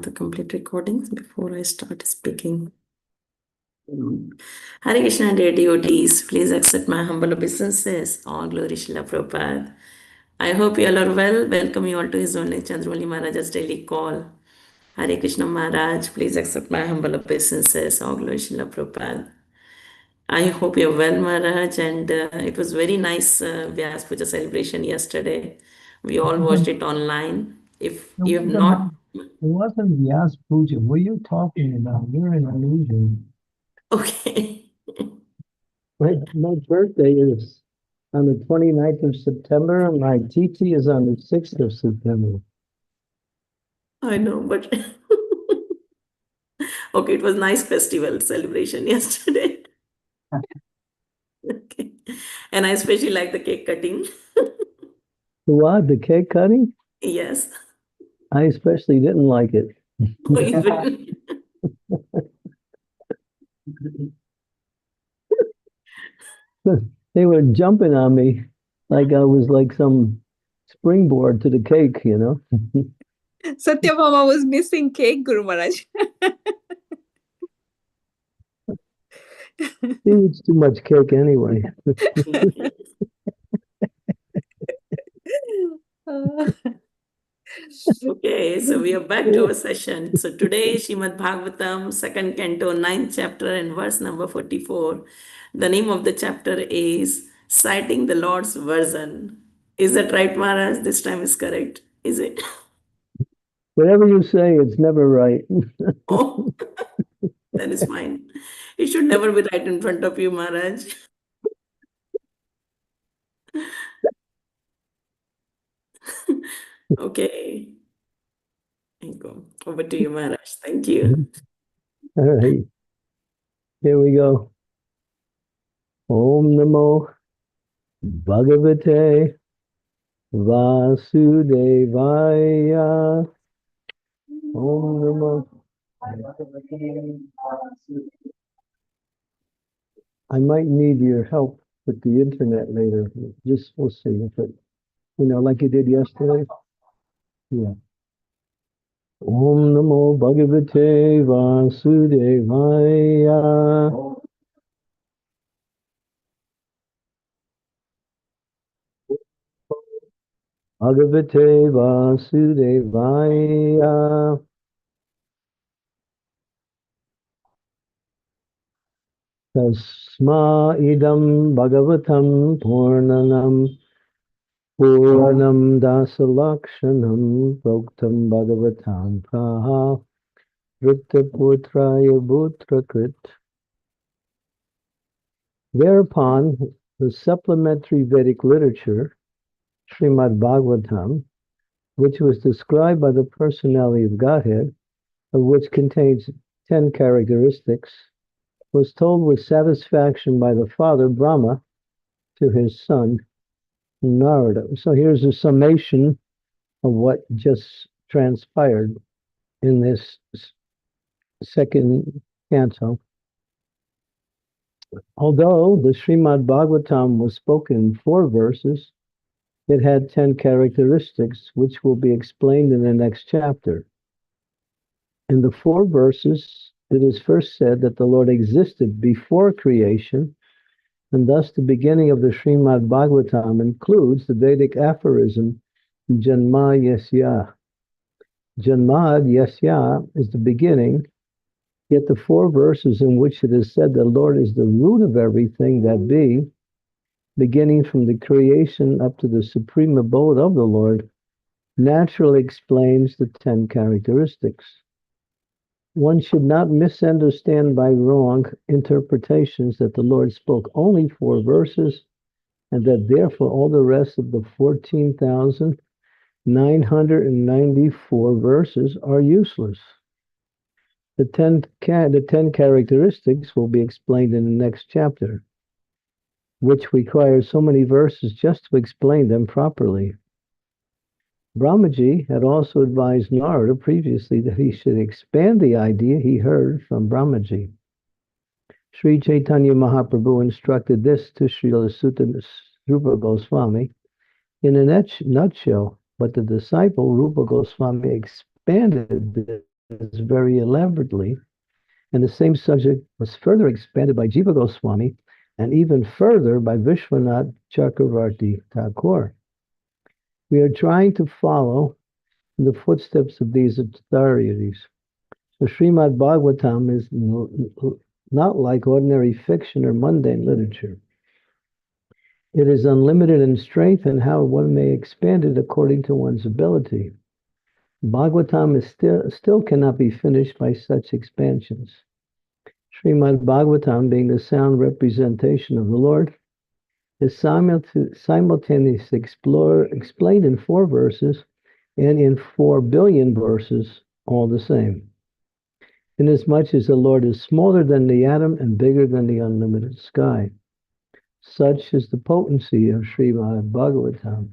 the complete recordings before I start speaking. Hare Krishna, dear devotees, please accept my humble obeisances. All glory Srila Prabhupada. I hope you all are well. Welcome you all to His Holiness Candramauli Maharaj's daily call. Hare Krishna Maharaj, please accept my humble obeisances. All glory Srila Prabhupada. I hope you're well, Maharaj, and it was very nice Vyas Puja celebration yesterday. We all watched it online. If It you have wasn't, not, it wasn't Vyas Puja. What are you talking about? You're an illusion. okay. My birthday is on the 29th of September, and my TT is on the 6th of September. I know, but okay, it was nice festival celebration yesterday. Okay. And I especially like the cake cutting. The what? The cake cutting? Yes. I especially didn't like it. Oh, even. They were jumping on me like I was like some springboard to the cake, you know? Satyabhama was missing cake, Guru Maharaj. He eats too much cake anyway. Okay, so we are back to our session. So today, Srimad Bhagavatam, second canto, ninth chapter, and verse number 44. The name of the chapter is Citing the Lord's Version. Is that right, Maharaj? This time is correct, is it? Whatever you say, it's never right. Oh, that is fine. It should never be right in front of you, Maharaj. Okay. Thank you. Over to you, Maharaj. Thank you. All right. Here we go. Om Namo Bhagavate Vasudevaya. Om Namo. I might need your help with the internet later. Just we'll see if it, like you did yesterday. Yeah. Om Namo Bhagavate Vasudevaya. Bhagavate Vasudevaya. Tasma idam bhagavatam Purnam dasalakshanam proktam bhagavatam praha vrittaputraya bhutrakrit. Thereupon, the supplementary Vedic literature, Srimad Bhagavatam, which was described by the personality of Godhead, of which contains 10 characteristics, was told with satisfaction by the father Brahma to his son Narada. So here's a summation of what just transpired in this second canto. Although the Srimad Bhagavatam was spoken in 4 verses, it had 10 characteristics, which will be explained in the next chapter. In the 4 verses, it is first said that the Lord existed before creation, and thus the beginning of the Srimad Bhagavatam includes the Vedic aphorism, Janma Yasya. Janmad Yasya is the beginning, yet the 4 verses in which it is said the Lord is the root of everything that be, beginning from the creation up to the supreme abode of the Lord, naturally explains the 10 characteristics. One should not misunderstand by wrong interpretations that the Lord spoke only 4 verses and that therefore all the rest of the 14,994 verses are useless. The 10 characteristics will be explained in the next chapter, which requires so many verses just to explain them properly. Brahmaji had also advised Narada previously that he should expand the idea he heard from Brahmaji. Sri Chaitanya Mahaprabhu instructed this to Srila Sutta Rupa Goswami in a nutshell, but the disciple Rupa Goswami expanded very elaborately, and the same subject was further expanded by Jiva Goswami and even further by Vishwanath Chakravarti Thakur. We are trying to follow in the footsteps of these authorities. The Srimad Bhagavatam is not like ordinary fiction or mundane literature. It is unlimited in strength and how one may expand it according to one's ability. Bhagavatam is still cannot be finished by such expansions. Srimad Bhagavatam, being the sound representation of the Lord, is simultaneously explained in 4 verses and in 4 billion verses all the same. Inasmuch as the Lord is smaller than the atom and bigger than the unlimited sky. Such is the potency of Srimad Bhagavatam.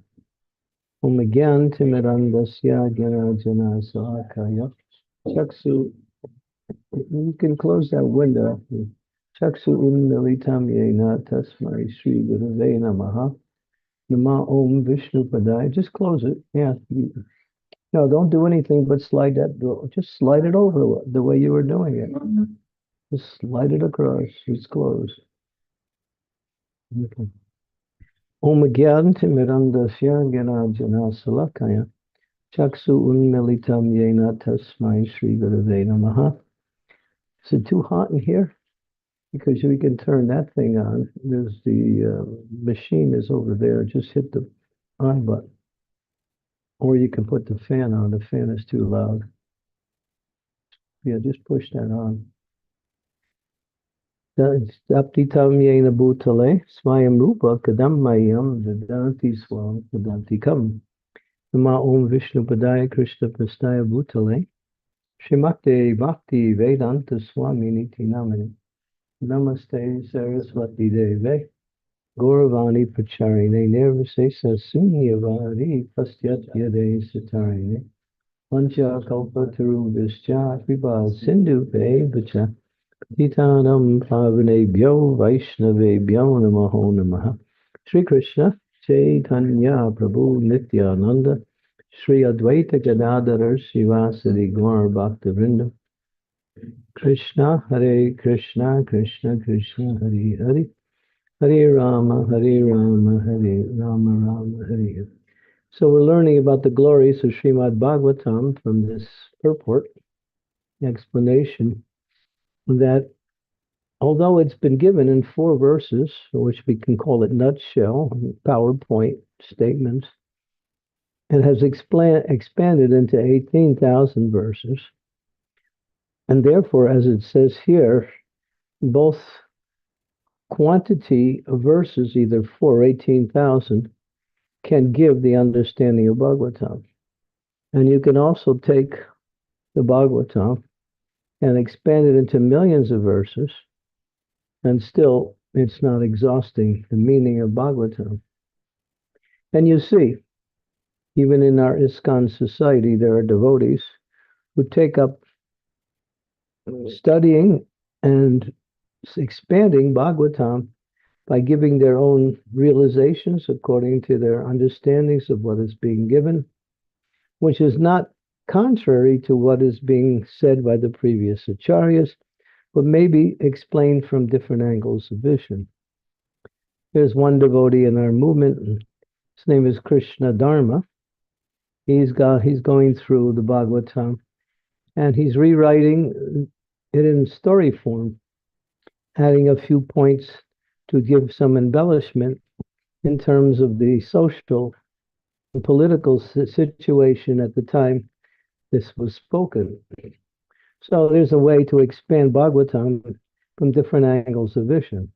Om Gyan Timirandasya Gyanajana Salakaya Chaksu. You can close that window. Chaksu Unmilitam Yena Tasmai Sri Gurave Namaha. Nama Om Vishnu Padaya. Just close it. Yeah. No, don't do anything but slide that door. Just slide it over the way you were doing it. Just slide it across. It's closed. Okay. Om Gyan Timirandasya Gyanajana Salakaya Chaksu Unmilitam Yena Tasmai Sri Gurave Namaha. Is it too hot in here? Because we can turn that thing on. There's the machine is over there. Just hit the on button. Or you can put the fan on. The fan is too loud. Yeah, just push that on. Aptitam yena bhutale swayam rupa kadam mayam vedanti swam vedanti kam. Nama Om Vishnu Padaya Krishna Prastaya Bhutale Shrimakte Bhakti Vedanta Swami 19th. Namaste Saraswati Deve Gauravani Pacharine Nirvisesa Sunyavari Pastyat Yade Satarine Pancha Kalpataru Vischa Kripa Sindhu Pe Vacha Titanam Pavane Bhyo Vaishnave Bhyo Namaho Namaha Sri Krishna Chaitanya Prabhu Nityananda Sri Advaita Gadadhara Srivasadi Gaur Bhaktivinoda Krishna Hare Krishna Krishna Krishna Hare Hare Hare Rama Hare Rama Hare Rama Rama Hare Hare. So we're learning about the glories of Srimad Bhagavatam from this purport explanation that although it's been given in 4 verses, which we can call it nutshell, PowerPoint statements, it has expanded into 18,000 verses. And therefore, as it says here, both quantity of verses, either 4 or 18,000, can give the understanding of Bhagavatam. And you can also take the Bhagavatam and expand it into millions of verses, and still it's not exhausting the meaning of Bhagavatam. And you see, even in our ISKCON society, there are devotees who take up studying and expanding Bhagavatam by giving their own realizations according to their understandings of what is being given, which is not contrary to what is being said by the previous acharyas, but maybe explained from different angles of vision. There's one devotee in our movement. His name is Krishna Dharma. He's going through the Bhagavatam, and he's rewriting it in story form, adding a few points to give some embellishment in terms of the social and political situation at the time this was spoken. So there's a way to expand Bhagavatam from different angles of vision.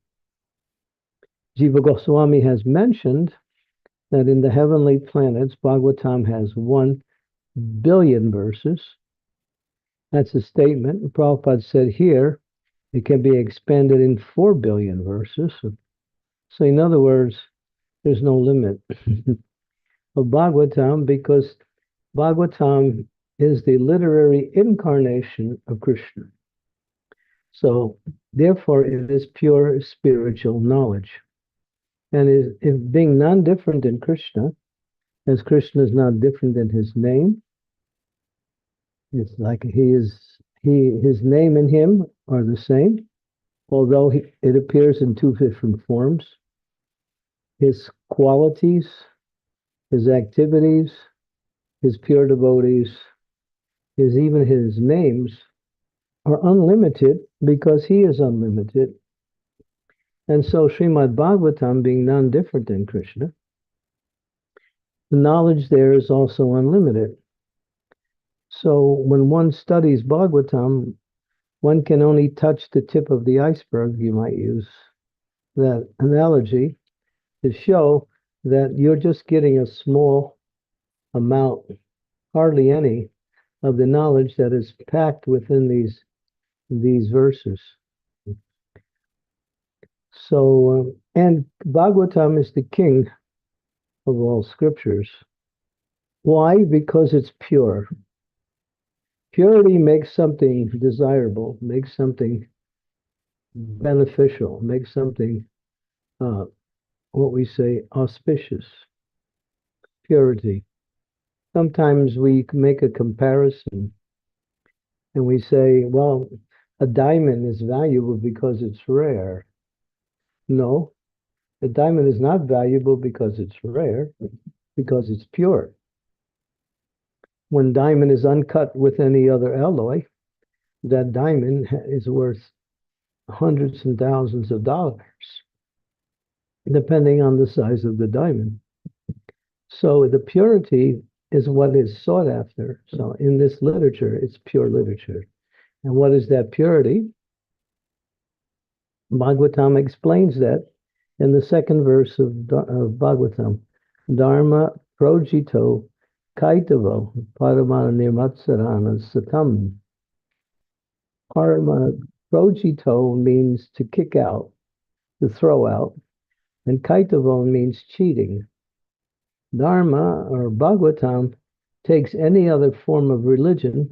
Jiva Goswami has mentioned that in the heavenly planets, Bhagavatam has 1 billion verses. That's a statement. Prabhupada said here, it can be expanded in 4 billion verses. So in other words, there's no limit of Bhagavatam, because Bhagavatam is the literary incarnation of Krishna. So therefore, it is pure spiritual knowledge. And if being non-different in Krishna, as Krishna is not different in his name, It's like his name and him are the same, although it appears in two different forms. His qualities, his activities, his pure devotees, even his names are unlimited because he is unlimited. And so Srimad Bhagavatam, being none different than Krishna, the knowledge there is also unlimited. So when one studies Bhagavatam, one can only touch the tip of the iceberg, you might use that analogy, to show that you're just getting a small amount, hardly any, of the knowledge that is packed within these verses. So, and Bhagavatam is the king of all scriptures. Why? Because it's pure. Purity makes something desirable, makes something beneficial, makes something, what we say, auspicious. Purity. Sometimes we make a comparison and we say, well, a diamond is valuable because it's rare. No, a diamond is not valuable because it's rare, because it's pure. When diamond is uncut with any other alloy, that diamond is worth hundreds and thousands of dollars, depending on the size of the diamond. So the purity is what is sought after. So in this literature, it's pure literature. And what is that purity? Bhagavatam explains that in the second verse of Bhagavatam. Dharma projito kaitavo paramana nirmatsarana satam. Parama projito means to kick out, to throw out, and kaitavo means cheating. Dharma or Bhagavatam takes any other form of religion,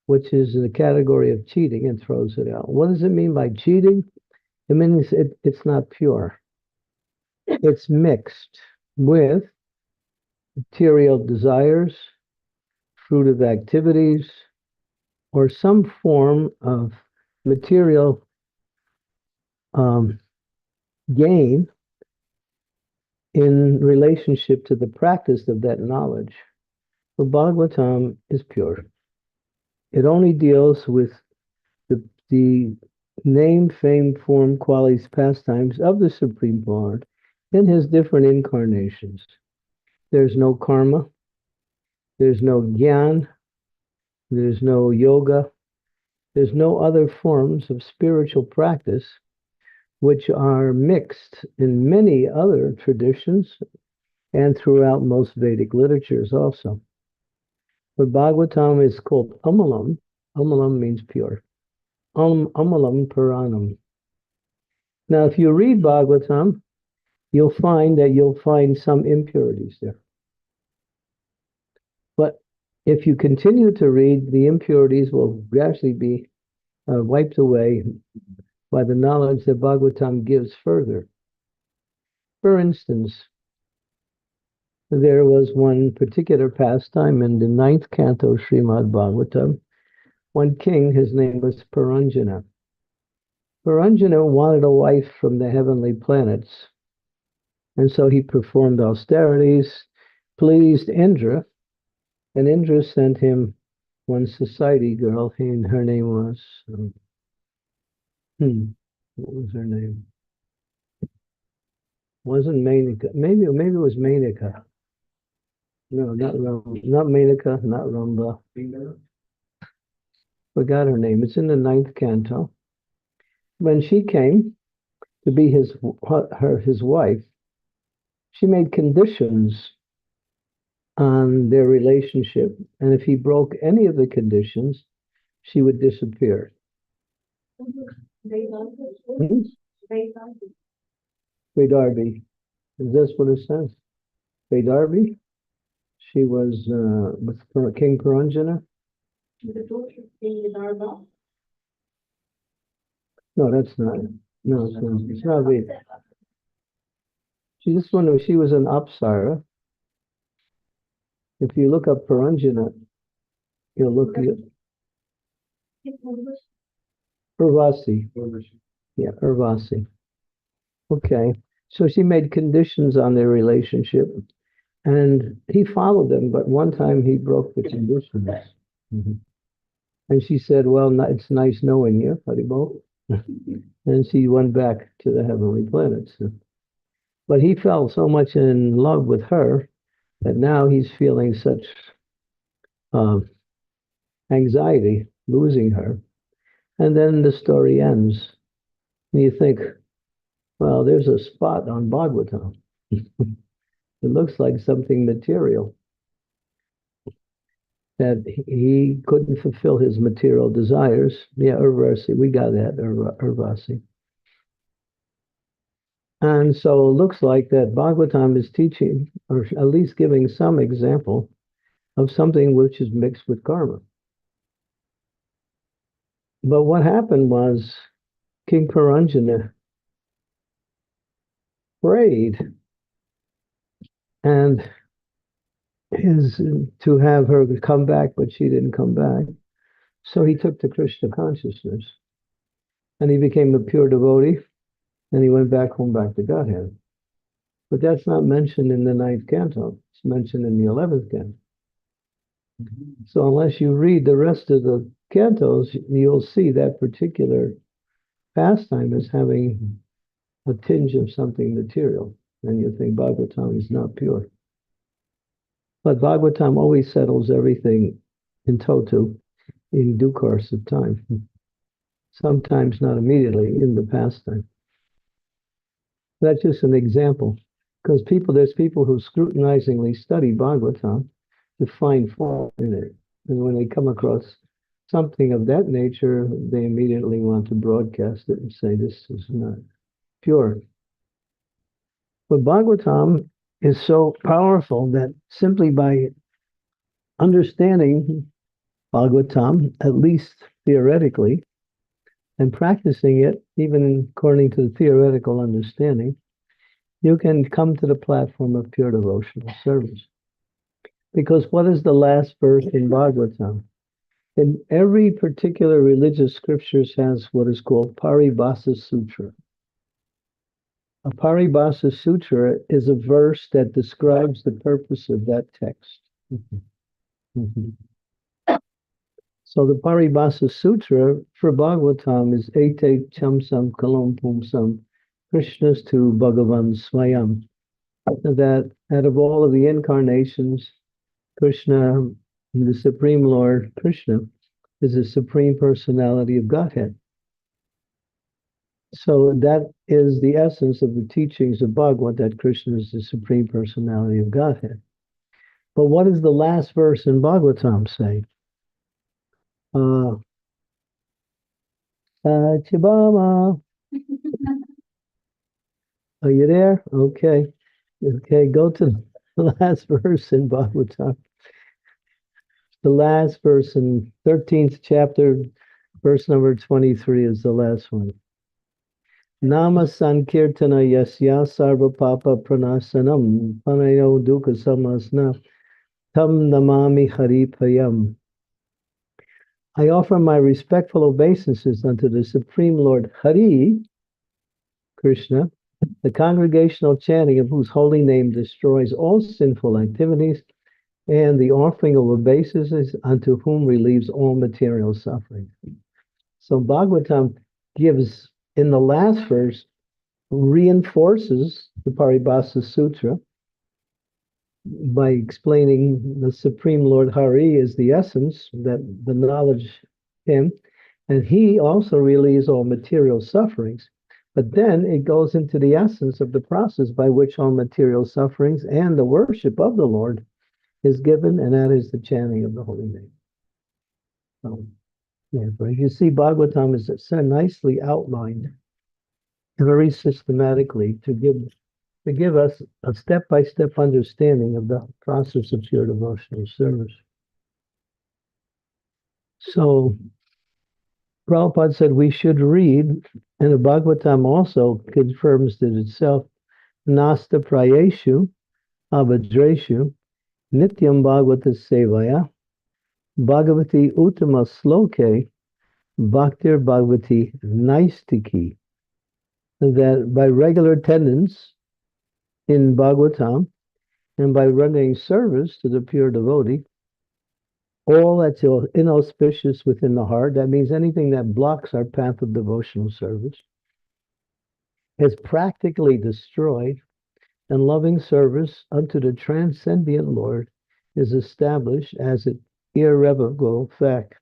which is in the category of cheating, and throws it out. What does it mean by cheating? It means it's not pure. It's mixed with material desires, fruitive activities, or some form of material gain in relationship to the practice of that knowledge. The Bhagavatam is pure. It only deals with the name, fame, form, qualities, pastimes of the Supreme Lord in his different incarnations. There's no karma, there's no jnana, there's no yoga, there's no other forms of spiritual practice which are mixed in many other traditions and throughout most Vedic literatures also. But Bhagavatam is called Amalam. Amalam means pure. Amalam Puranam. Now, if you read Bhagavatam, you'll find some impurities there. But if you continue to read, the impurities will gradually be wiped away by the knowledge that Bhagavatam gives further. For instance, there was one particular pastime in the 9th canto Srimad Bhagavatam. One king, his name was Puranjana. Puranjana wanted a wife from the heavenly planets, and so he performed austerities, pleased Indra, and Indra sent him one society girl, and her name was, what was her name? Wasn't Menaka. Maybe it was Menaka. No, not Menaka, not Ramba. Forgot her name. It's in the 9th canto. When she came to be his wife, she made conditions on their relationship, and if he broke any of the conditions, she would disappear. Vedarbi. Is this what it says? Vedarbi? She was with King Puranjana. No, that's not. No, it's not Veda. She was an Apsara. If you look up Puranjana, you'll look at Urvasi. Yeah, Urvasi. Okay. So she made conditions on their relationship, and he followed them, but one time he broke the conditions. Mhm. And she said, well, it's nice knowing you, Haribol. And she went back to the heavenly planets. But he fell so much in love with her that now he's feeling such anxiety losing her. And then the story ends. And you think, well, there's a spot on Bhagavatam. It looks like something material, that he couldn't fulfill his material desires. Yeah, Urvasi, we got that, Urvasi. And so it looks like that Bhagavatam is teaching, or at least giving some example of something which is mixed with karma. But what happened was King Paranjana prayed and to have her come back, but she didn't come back. So he took to Krishna consciousness and he became a pure devotee and he went back home, back to Godhead. But that's not mentioned in the 9th canto. It's mentioned in the 11th canto. So unless you read the rest of the cantos, you'll see that particular pastime as having a tinge of something material. And you think Bhagavatam is not pure. But Bhagavatam always settles everything in toto in due course of time. Sometimes not immediately in the pastime. That's just an example. Because there's people who scrutinizingly study Bhagavatam to find fault in it. And when they come across something of that nature, they immediately want to broadcast it and say, this is not pure. But Bhagavatam is so powerful that simply by understanding Bhagavatam, at least theoretically, and practicing it, even according to the theoretical understanding, you can come to the platform of pure devotional service. Because what is the last verse in Bhagavatam? In every particular religious scriptures has what is called Paribhasa Sutra. A Paribhasa Sutra is a verse that describes the purpose of that text. So the Paribhasa Sutra for Bhagavatam is Ete Chamsam Kalom Pumsam Krishnas to Bhagavan Swayam. That out of all of the incarnations, Krishna, the Supreme Lord Krishna, is the Supreme Personality of Godhead. So that is the essence of the teachings of Bhagavad, that Krishna is the Supreme Personality of Godhead. But what does the last verse in Bhagavatam say? Chibama. Are you there? Okay. Okay, go to the last verse in Bhagavatam. The last verse in 13th chapter, verse number 23 is the last one. Nama Sankirtana Yasya Sarva Papa Pranasanam Panayo Dukkha Samasna Tam Namami Haripayam. I offer my respectful obeisances unto the Supreme Lord Hari, Krishna, the congregational chanting of whose holy name destroys all sinful activities, and the offering of obeisances unto whom relieves all material suffering. So Bhagavatam gives, in the last verse, reinforces the Paribhasa Sutra by explaining the Supreme Lord Hari is the essence, that the knowledge him, and he also relieves all material sufferings. But then it goes into the essence of the process by which all material sufferings and the worship of the Lord is given, and that is the chanting of the holy name. So, yeah, but if you see, Bhagavatam is so nicely outlined, very systematically, to give us a step-by-step understanding of the process of pure devotional service. So Prabhupada said we should read, and the Bhagavatam also confirms that itself, Nasta Prayeshu, Abhadreshu, Nityam Bhagavata Sevaya, Bhagavati Uttama Sloke, Bhaktir Bhagavati Naistiki, that by regular attendance in Bhagavatam and by rendering service to the pure devotee, all that's inauspicious within the heart, that means anything that blocks our path of devotional service, is practically destroyed, and loving service unto the transcendent Lord is established as an irrevocable fact,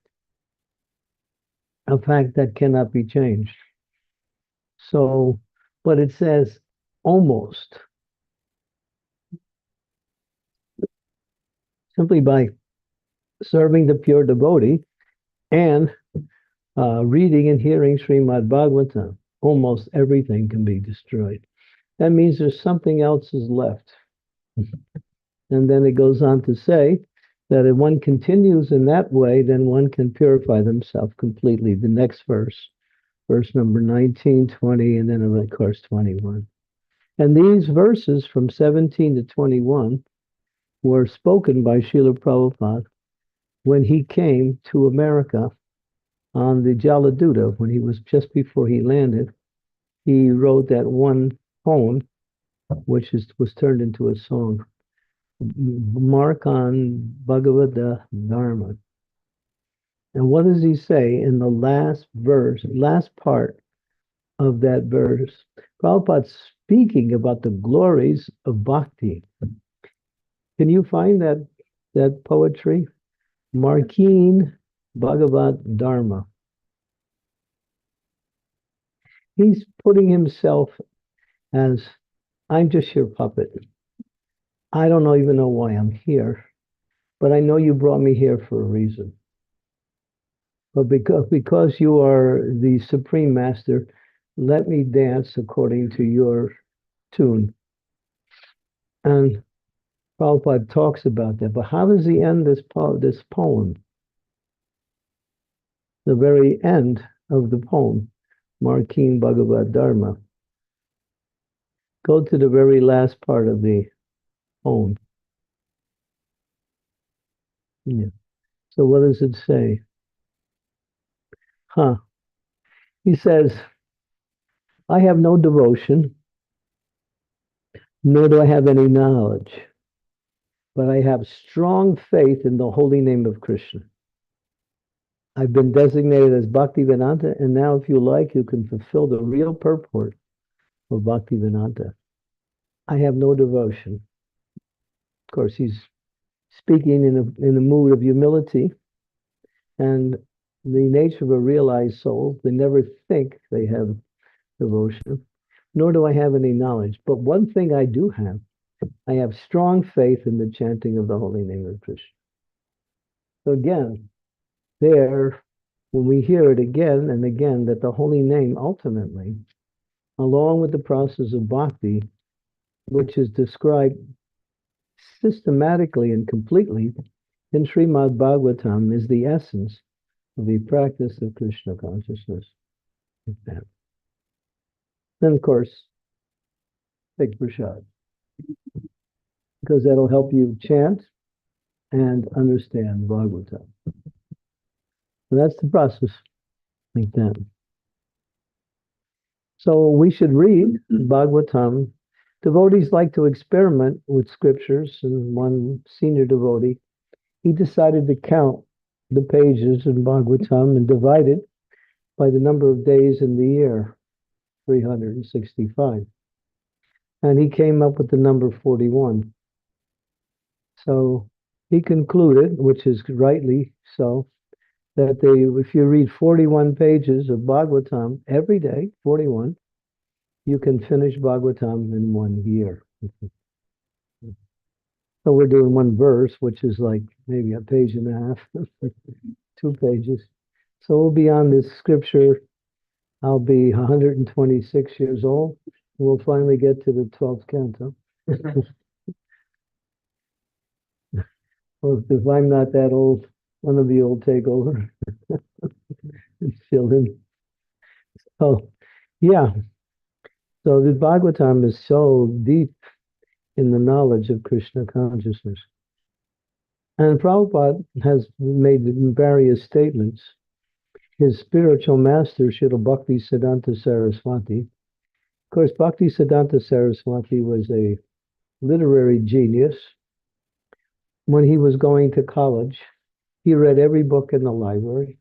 a fact that cannot be changed. So, but it says almost, simply by serving the pure devotee and reading and hearing Srimad Bhagavatam, almost everything can be destroyed. That means there's something else is left. And then it goes on to say that if one continues in that way, then one can purify themselves completely. The next verse number 19, 20, and then of course 21. And these verses from 17 to 21 were spoken by Srila Prabhupada when he came to America on the Jaladuta, when he was just before he landed. He wrote that one poem, which was turned into a song, Mark on Bhagavad Dharma. And what does he say in the last verse, last part of that verse? Prabhupada's speaking about the glories of bhakti. Can you find that poetry? Markeen Bhagavad Dharma. He's putting himself as, I'm just your puppet. I don't even know why I'm here, but I know you brought me here for a reason. But because you are the Supreme Master, let me dance according to your tune. And Prabhupada talks about that. But how does he end this poem? The very end of the poem, Markeen Bhagavad Dharma. Go to the very last part of the poem. Yeah. So what does it say? He says, I have no devotion, nor do I have any knowledge, but I have strong faith in the holy name of Krishna. I've been designated as Bhaktivedanta, and now, if you like, you can fulfill the real purport of Bhaktivedanta. I have no devotion. Of course, he's speaking in a mood of humility, and the nature of a realized soul, they never think they have devotion, nor do I have any knowledge. But one thing I do have, I have strong faith in the chanting of the holy name of Krishna. So again, there, when we hear it again and again, that the holy name ultimately, along with the process of bhakti, which is described systematically and completely in Srimad Bhagavatam, is the essence of the practice of Krishna consciousness. Then, of course, take prasad, because that'll help you chant and understand Bhagavatam. So that's the process, like that. So we should read Bhagavatam. Devotees like to experiment with scriptures, and one senior devotee, he decided to count the pages in Bhagavatam and divide it by the number of days in the year, 365. And he came up with the number 41. So he concluded, which is rightly so, that if you read 41 pages of Bhagavatam every day, 41, you can finish Bhagavatam in 1 year. So we're doing one verse, which is like maybe a page and a half, 2 pages. So we'll be on this scripture. I'll be 126 years old. We'll finally get to the 12th canto. Well, if I'm not that old, one of you will take over and fill in. So, yeah. So the Bhagavatam is so deep in the knowledge of Krishna consciousness. And Prabhupada has made various statements his spiritual master, Srila Bhaktisiddhanta Saraswati. Of course, Bhaktisiddhanta Saraswati was a literary genius. When he was going to college, he read every book in the library,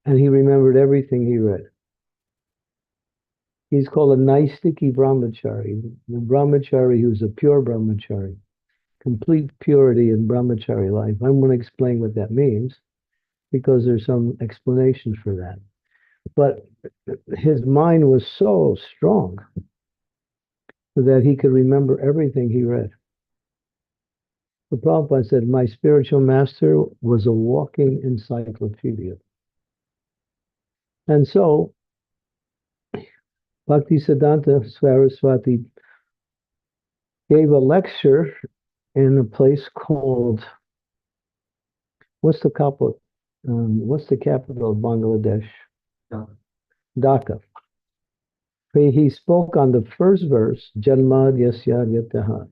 and he remembered everything he read. He's called a Naistiki Brahmachari, the Brahmachari who's a pure Brahmachari, complete purity in Brahmachari life. I'm going to explain what that means, because there's some explanations for that. But his mind was so strong that he could remember everything he read. The Prabhupada said, my spiritual master was a walking encyclopedia. And so, Bhaktisiddhanta Saraswati gave a lecture in a place called, what's the capital of Bangladesh? Dhaka. He spoke on the first verse, Janmad Yasya Yataha.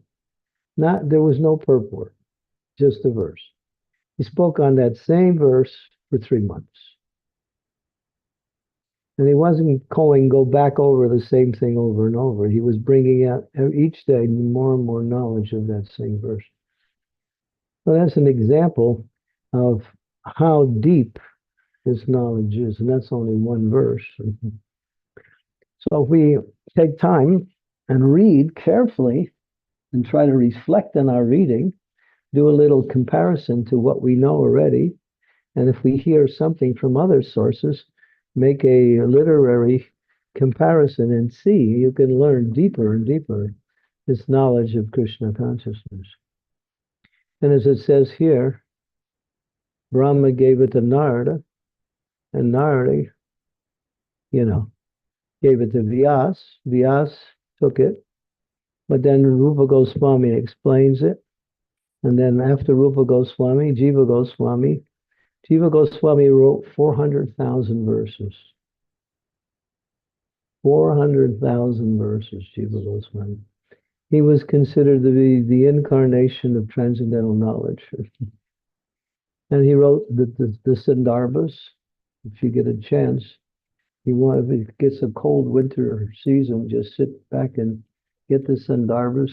There was no purport, just the verse. He spoke on that same verse for 3 months. And he wasn't go back over the same thing over and over. He was bringing out each day more and more knowledge of that same verse. So that's an example of how deep this knowledge is, and that's only one verse. So if we take time and read carefully and try to reflect on our reading, do a little comparison to what we know already, and if we hear something from other sources, make a literary comparison and see, you can learn deeper and deeper this knowledge of Krishna consciousness. And as it says here, Brahma gave it to Narada, and Narada, gave it to Vyas. Vyas took it, but then Rupa Goswami explains it. And then after Rupa Goswami, Jiva Goswami wrote 400,000 verses. 400,000 verses, Jiva Goswami. He was considered to be the incarnation of transcendental knowledge. And he wrote the Sandarbhas. If you get a chance, if it gets a cold winter season, just sit back and get the Sandarbhas.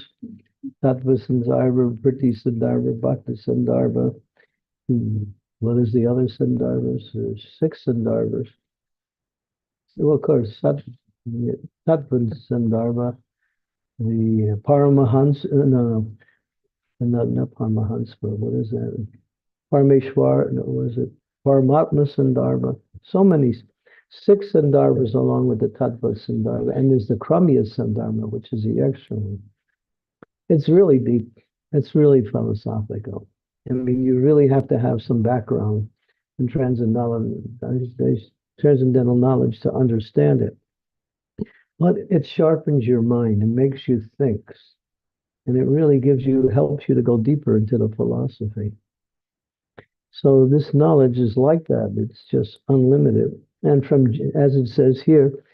Tattva Sandarbha, Priti Sandarbha, Bhakti Sandarbha. What is the other Sandarbhas? There's 6 Sandarbhas. Well, of course, Tattva Sandarbha, the Paramahans, not Paramahans, but what is that? Parameshwar, what is it? Paramatma Sandarbha. So many, 6 Sandarbhas along with the Tattva Sandarbha. And there's the Kramya Sandarbha, which is the extra one. It's really deep. It's really philosophical. I mean, you really have to have some background in transcendental knowledge to understand it. But it sharpens your mind and makes you think. And it really helps you to go deeper into the philosophy. So this knowledge is like that. It's just unlimited. And as it says here,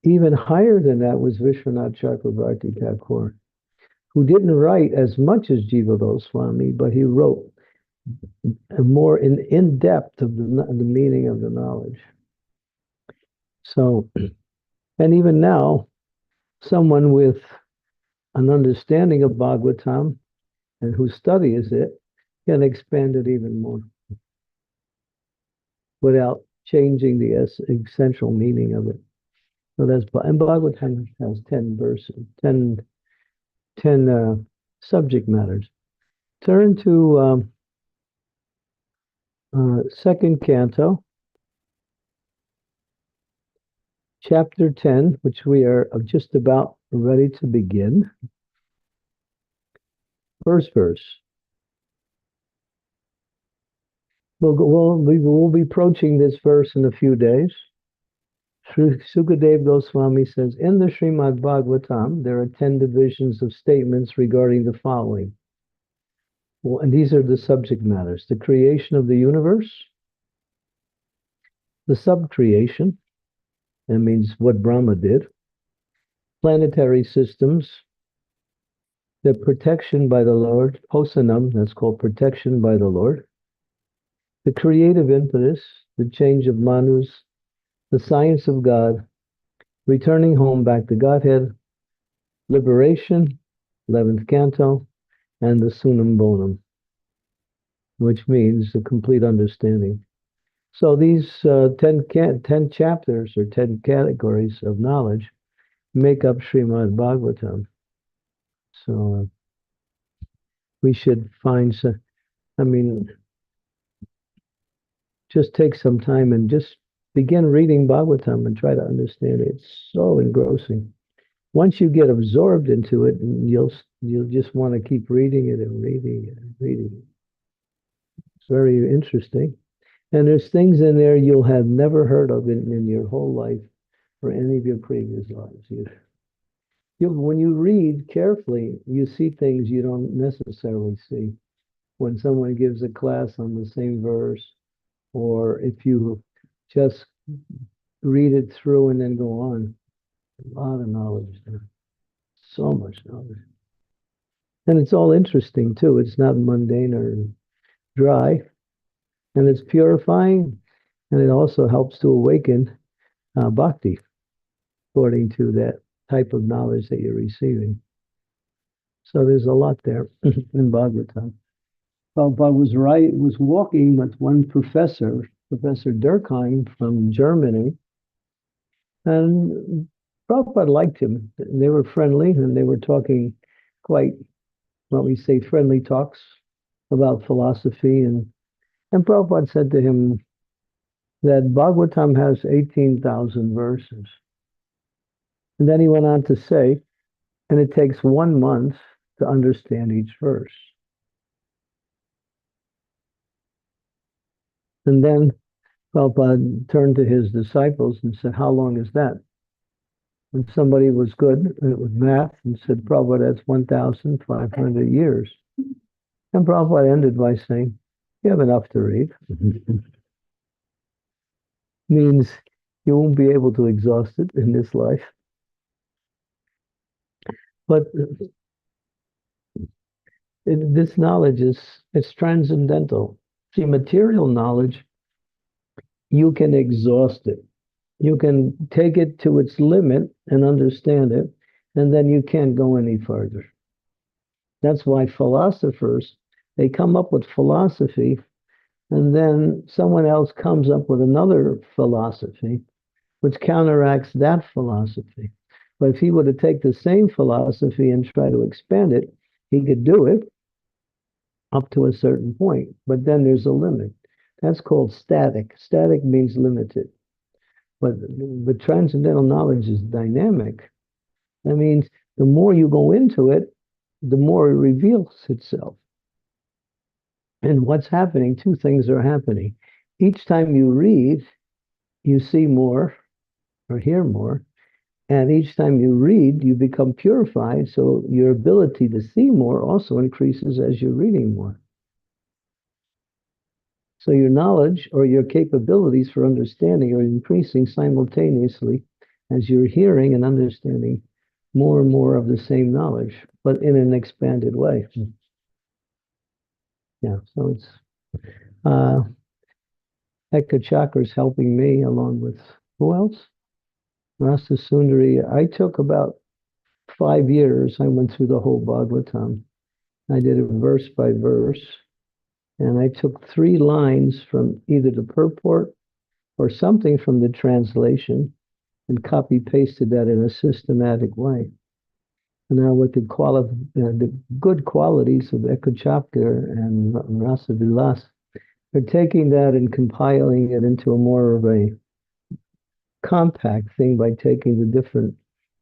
even higher than that was Vishwanath Chakravarti Thakur, who didn't write as much as Jiva Goswami, but he wrote more in depth of the meaning of the knowledge. So, and even now, someone with an understanding of Bhagavatam and who studies it can expand it even more without changing the essential meaning of it. So and Bhagavatam has 10 verses, 10 subject matters. Turn to second canto, chapter 10, which we are just about ready to begin. First verse. We'll be approaching this verse in a few days. Sukadev Goswami says, in the Srimad Bhagavatam, there are 10 divisions of statements regarding the following. Well, and these are the subject matters: the creation of the universe, the subcreation, that means what Brahma did, planetary systems, the protection by the Lord, Posanam, that's called protection by the Lord, the creative impetus, the change of manus, the science of God, returning home back to Godhead, liberation, 11th canto, and the Sunam Bonum, which means the complete understanding. So these 10 chapters or 10 categories of knowledge make up Srimad Bhagavatam. So we should find some, just take some time and just begin reading Bhagavatam and try to understand it. It's so engrossing. Once you get absorbed into it, you'll just want to keep reading it and reading it and reading it. It's very interesting. And there's things in there you'll have never heard of in your whole life or any of your previous lives. When you read carefully, you see things you don't necessarily see. When someone gives a class on the same verse, or if you just read it through and then go on, a lot of knowledge there. So much knowledge. And it's all interesting too. It's not mundane or dry. And it's purifying. And it also helps to awaken bhakti, according to that type of knowledge that you're receiving. So there's a lot there in Bhagavatam. Prabhupada was walking with one professor, Professor Durkheim from Germany, and Prabhupada liked him. They were friendly, and they were talking quite, what we say, friendly talks about philosophy. And Prabhupada said to him that Bhagavatam has 18,000 verses. And then he went on to say, and it takes 1 month to understand each verse. And then Prabhupada turned to his disciples and said, how long is that? And somebody was good with math and said, Prabhupada, that's 1,500 years. And Prabhupada ended by saying, you have enough to read. Means you won't be able to exhaust it in this life. But this knowledge it's transcendental. See, material knowledge, you can exhaust it. You can take it to its limit and understand it, and then you can't go any further. That's why philosophers, they come up with philosophy, and then someone else comes up with another philosophy, which counteracts that philosophy. But if he were to take the same philosophy and try to expand it, he could do it up to a certain point. But then there's a limit. That's called static. Static means limited. But transcendental knowledge is dynamic. That means the more you go into it, the more it reveals itself. And what's happening, two things are happening. Each time you read, you see more or hear more. And each time you read, you become purified. So your ability to see more also increases as you're reading more. So your knowledge or your capabilities for understanding are increasing simultaneously as you're hearing and understanding more and more of the same knowledge, but in an expanded way. Yeah, so it's Ekka Chakra's helping me along with who else? Rasa Sundari. I took about 5 years. I went through the whole Bhagavatam. I did it verse by verse. And I took 3 lines from either the purport or something from the translation and copy pasted that in a systematic way. And now with the good qualities of Ekka Chakra and Rasa Vilas, they're taking that and compiling it into a more of a compact thing by taking the different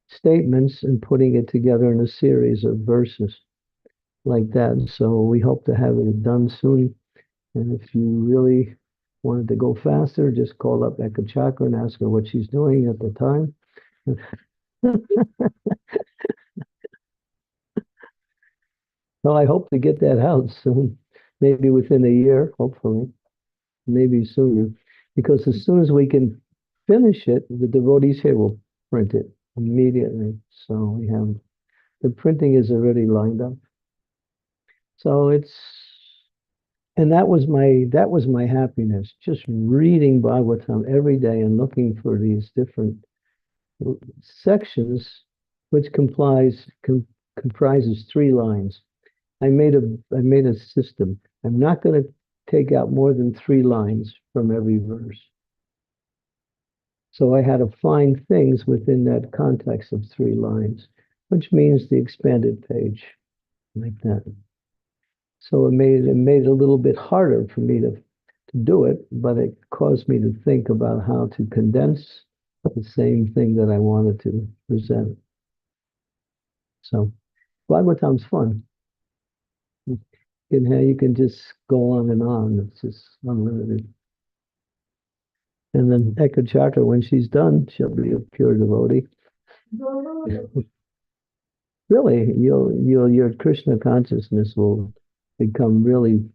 statements and putting it together in a series of verses like that. So we hope to have it done soon. And if you really wanted to go faster, just call up Ekka Chakra and ask her what she's doing at the time. So I hope to get that out soon, maybe within a year, hopefully, maybe sooner. Because as soon as we can finish it, the devotees here will print it immediately. So we have, the printing is already lined up. So And that was my happiness, just reading Bhagavatam every day and looking for these different sections, which comprises 3 lines. I made a system. I'm not going to take out more than 3 lines from every verse. So I had to find things within that context of 3 lines, which means the expanded page, like that. So it made it a little bit harder for me to do it, but it caused me to think about how to condense the same thing that I wanted to present. So Bhagavatam's fun. You can just go on and on. It's just unlimited. And then Eka Chakra, when she's done, she'll be a pure devotee. Really, your Krishna consciousness will become really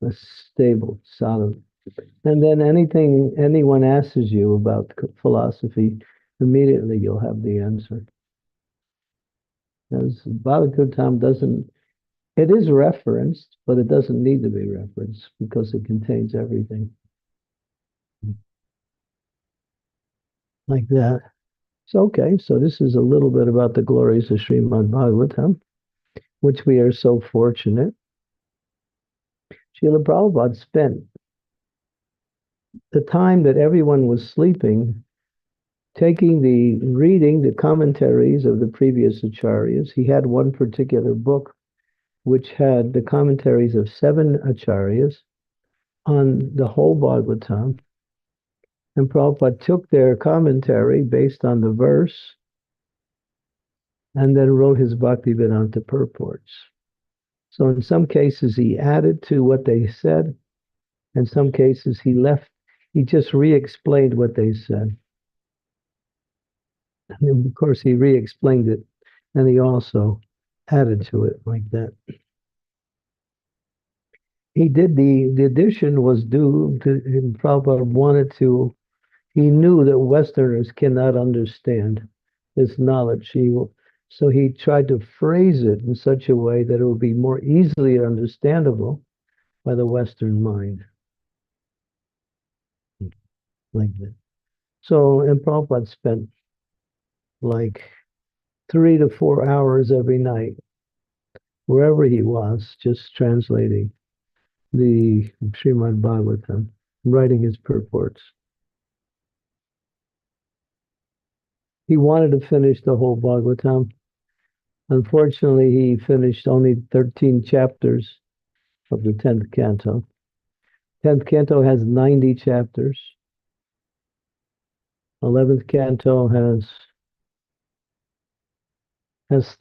stable, solid. And then anyone asks you about philosophy, immediately you'll have the answer. As Bhagavatam doesn't, it is referenced, but it doesn't need to be referenced because it contains everything. Like that. So, okay, so this is a little bit about the glories of Srimad Bhagavatam, which we are so fortunate. Srila Prabhupada spent the time that everyone was sleeping reading the commentaries of the previous acharyas. He had one particular book which had the commentaries of 7 acharyas on the whole Bhagavatam. And Prabhupada took their commentary based on the verse and then wrote his Bhaktivedanta purports. So in some cases he added to what they said. In some cases he just re-explained what they said. And of course he re-explained it and he also added to it like that. He did the addition was due to him. Prabhupada he knew that Westerners cannot understand this knowledge. So he tried to phrase it in such a way that it would be more easily understandable by the Western mind. Like that. So, and Prabhupada spent like 3 to 4 hours every night, wherever he was, just translating the Srimad Bhagavatam, writing his purports. He wanted to finish the whole Bhagavatam. Unfortunately, he finished only 13 chapters of the 10th canto. 10th canto has 90 chapters. 11th canto has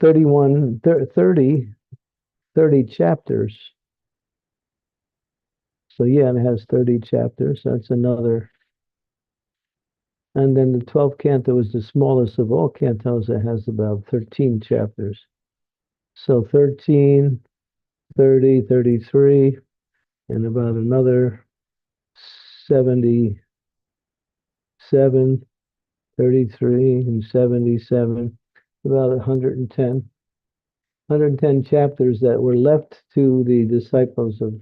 30 chapters. So yeah, it has 30 chapters. That's another. And then the 12th canto is the smallest of all cantos. It has about 13 chapters. So 13, 30, 33, and about another 77, 33, and 77, about 110 chapters that were left to the disciples of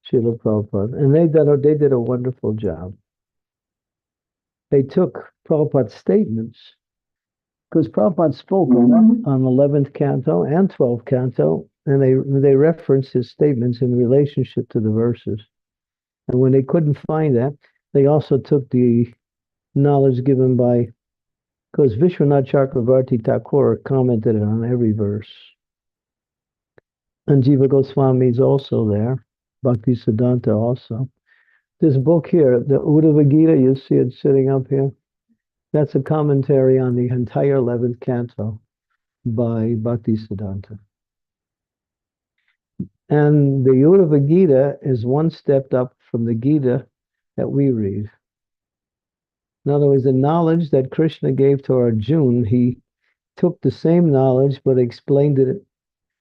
Srila Prabhupada. And they did a wonderful job. They took Prabhupada's statements, because Prabhupada spoke on 11th canto and 12th canto, and they referenced his statements in relationship to the verses. And when they couldn't find that, they also took the knowledge given by, because Vishwanath Chakravarti Thakur commented on every verse. And Jiva Goswami is also there, Bhakti Siddhanta also. This book here, the Uddhava Gita, you see it sitting up here. That's a commentary on the entire 11th canto by Bhakti Siddhanta. And the Uddhava Gita is one step up from the Gita that we read. In other words, the knowledge that Krishna gave to Arjuna, he took the same knowledge but explained it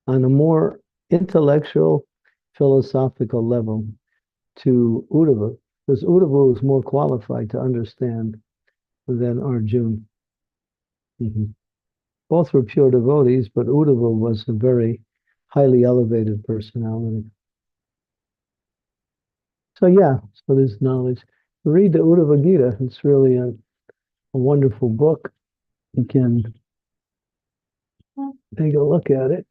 on a more intellectual, philosophical level to Uddhava, because Uddhava was more qualified to understand than Arjuna. Both were pure devotees, but Uddhava was a very highly elevated personality. So yeah, so there's knowledge. Read the Uddhava Gita. It's really a wonderful book. You can take a look at it.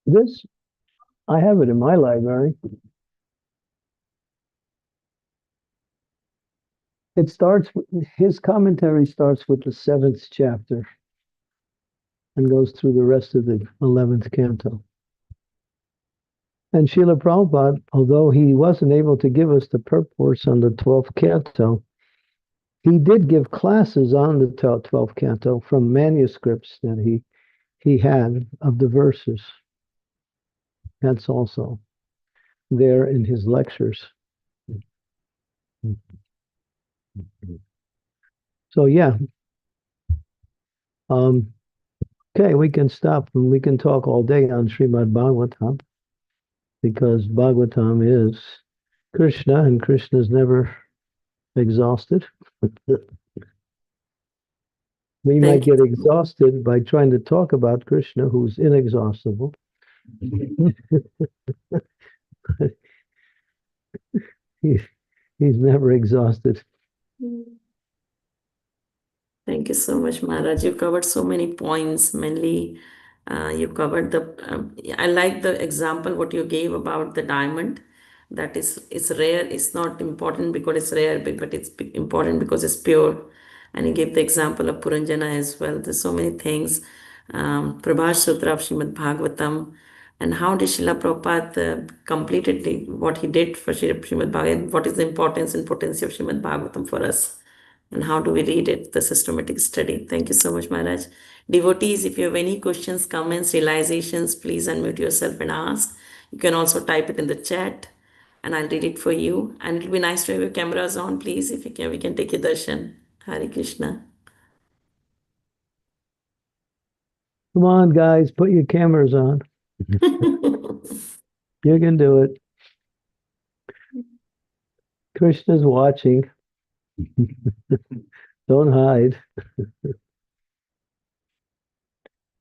This, I have it in my library. It starts, his commentary starts with the 7th chapter and goes through the rest of the 11th canto. And Srila Prabhupada, although he wasn't able to give us the purports on the 12th canto, he did give classes on the 12th canto from manuscripts that he had of the verses. That's also there in his lectures. So yeah, okay, we can stop and we can talk all day on Srimad Bhagavatam because Bhagavatam is Krishna and Krishna is never exhausted. We might get exhausted by trying to talk about Krishna, who's inexhaustible. he's, he's never exhausted. Thank you so much, Maharaj. You covered so many points. Mainly, you covered I like the example what you gave about the diamond. That is, it's rare. It's not important because it's rare, but it's important because it's pure. And you gave the example of Puranjana as well. There's so many things. Prabhash Sutra of Srimad Bhagavatam, and how did Srila Prabhupada completed what he did for Srimad Bhagavatam. What is the importance and potency of Srimad Bhagavatam for us? And how do we read it, the systematic study. Thank you so much, Maharaj. Devotees, if you have any questions, comments, realizations, please unmute yourself and ask. You can also type it in the chat and I'll read it for you. And it'll be nice to have your cameras on, please. If you can, we can take your darshan. Hare Krishna. Come on, guys, put your cameras on. You can do it. Krishna's watching. Don't hide.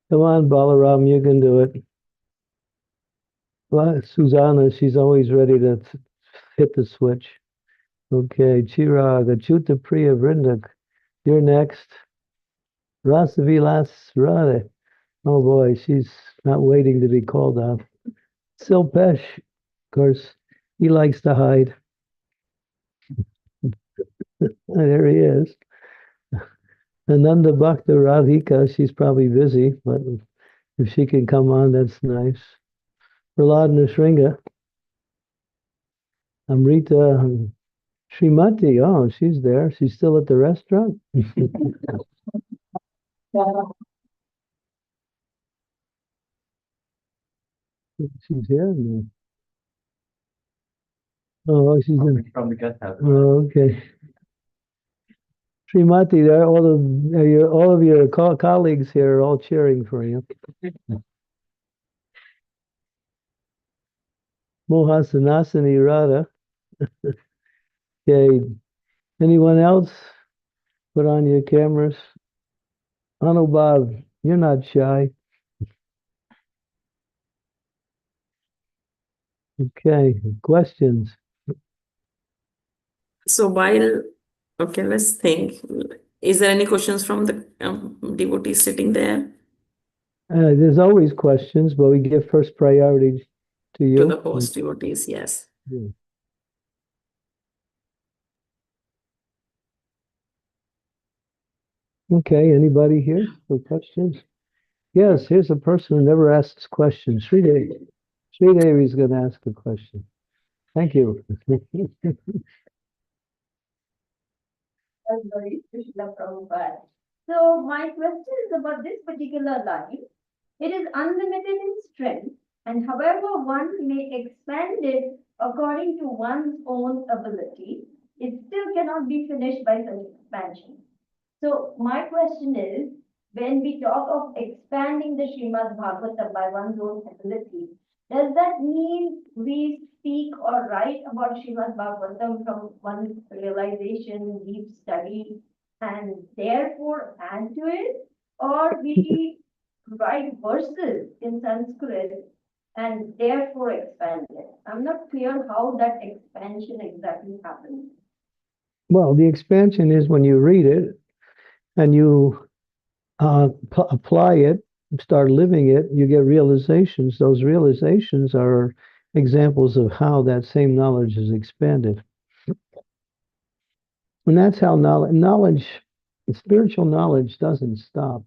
Come on, Balaram, you can do it. Well, Susanna, she's always ready to hit the switch. Okay, Chirag, Achuta Priya Vrindak, you're next. Rasavilas Radhe. Oh boy, she's not waiting to be called out. Silpesh, of course, he likes to hide. There he is. Ananda Bhakta Radhika, she's probably busy, but if she can come on, that's nice. Prahlad Nishringa. Amrita Srimati, oh, she's there. She's still at the restaurant. She's here. Oh, she's in. From the guest house. Oh, okay. Srimati, there, all of your colleagues here are all cheering for you. Mohasanasani Radha. Okay. Anyone else? Put on your cameras. Anubhav, you're not shy. Okay. Questions? So okay, let's think. Is there any questions from the devotees sitting there? There's always questions, but we give first priority to you. To the host devotees, yes. Yeah. Okay, anybody here for questions? Yes, here's a person who never asks questions. Sridevi. Sridevi is going to ask a question. Thank you. So my question is about this particular line. It is unlimited in strength, and however one may expand it according to one's own ability, it still cannot be finished by such expansion. So my question is, when we talk of expanding the Srimad Bhagavatam by one's own ability, does that mean we speak or write about Srimad Bhagavatam from one's realization, deep study, and therefore add to it? Or we write verses in Sanskrit and therefore expanded. I'm not clear how that expansion exactly happens. Well, the expansion is when you read it and you apply it, start living it, you get realizations. Those realizations are examples of how that same knowledge is expanded. And that's how spiritual knowledge doesn't stop.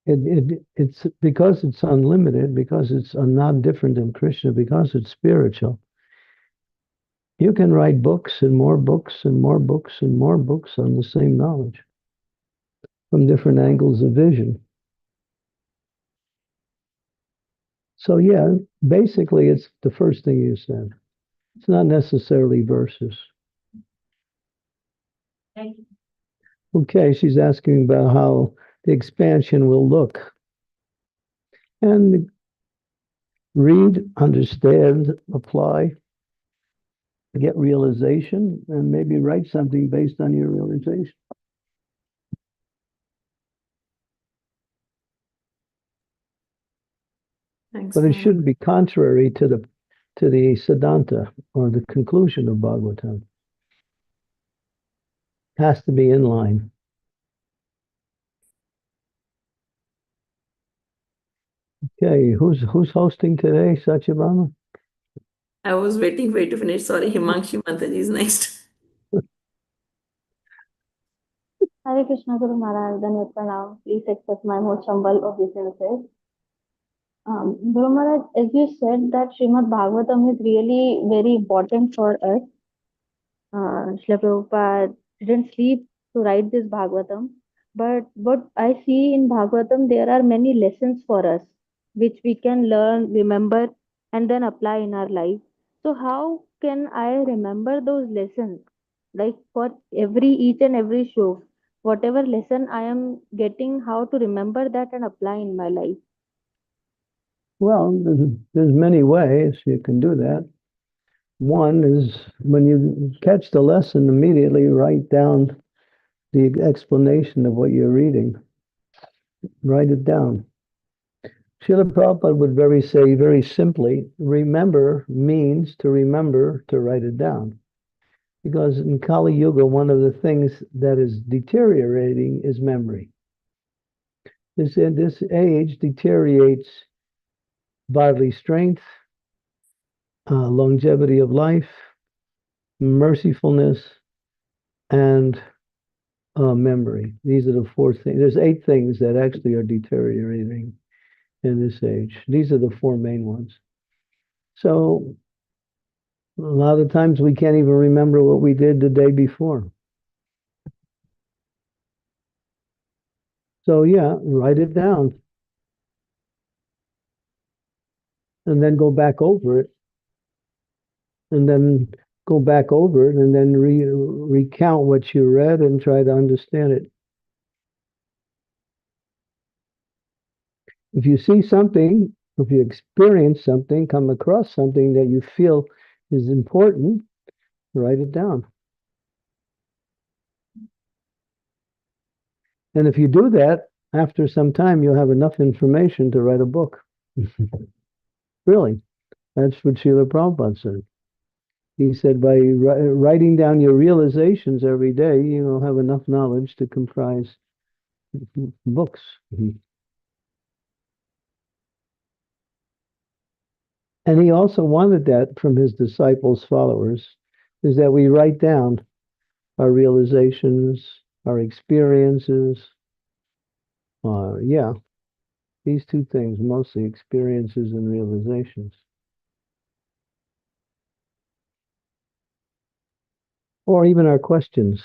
It's because it's unlimited, because it's not different than Krishna, because it's spiritual. You can write books and more books and more books and more books on the same knowledge from different angles of vision. So yeah, basically it's the first thing you said. It's not necessarily verses. Thank you. Okay, she's asking about how the expansion will look. And read, understand, apply, get realization, and maybe write something based on your realization. Thanks, But it Maharaj. shouldn't be contrary to the Siddhanta or the conclusion of Bhagavatam. Has to be in line. Okay, who's hosting today, Satyabhama? I was waiting for you to finish. Sorry, Himanshu Mataji is next. Hare Krishna Guru Maharaj, Dandavat Pranam. Please accept my most humble obeisances. Guru Maharaj, as you said that Srimad Bhagavatam is really very important for us. Srila Prabhupada didn't sleep to write this Bhagavatam. But what I see in Bhagavatam, there are many lessons for us, which we can learn, remember, and then apply in our life. So how can I remember those lessons? Like for each and every show, whatever lesson I am getting, how to remember that and apply in my life. Well, there's many ways you can do that. One is when you catch the lesson, immediately write down the explanation of what you're reading. Write it down. Srila Prabhupada would say very simply, remember means to remember to write it down. Because in Kali Yuga, one of the things that is deteriorating is memory. This age deteriorates bodily strength, longevity of life, mercifulness, and memory. These are the 4 things. There's 8 things that actually are deteriorating in this age. These are the 4 main ones. So a lot of times we can't even remember what we did the day before. So yeah, write it down. And then go back over it. And then go back over it and then recount what you read and try to understand it. If you see something, if you experience something, come across something that you feel is important, write it down. And if you do that, after some time, you'll have enough information to write a book. Really, that's what Srila Prabhupada said. He said, by writing down your realizations every day, you'll have enough knowledge to comprise books. And he also wanted that from his disciples, followers, is that we write down our realizations, our experiences. These 2 things, mostly experiences and realizations. Or even our questions.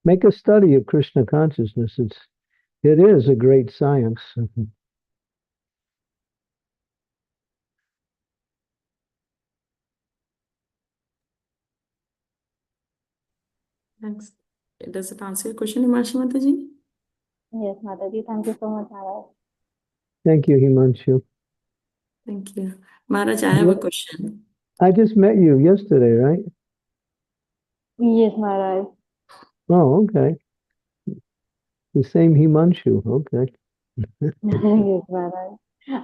Make a study of Krishna consciousness. It is a great science. Thanks. Does it answer your question, Himanshu Mataji? Yes, Mataji, thank you so much, Maharaj. Thank you, Himanshu. Thank you. Maharaj, I have a question. I just met you yesterday, right? Yes, Maharaj. Oh, okay. The same Himanshu. Okay. Yes, Maharaj.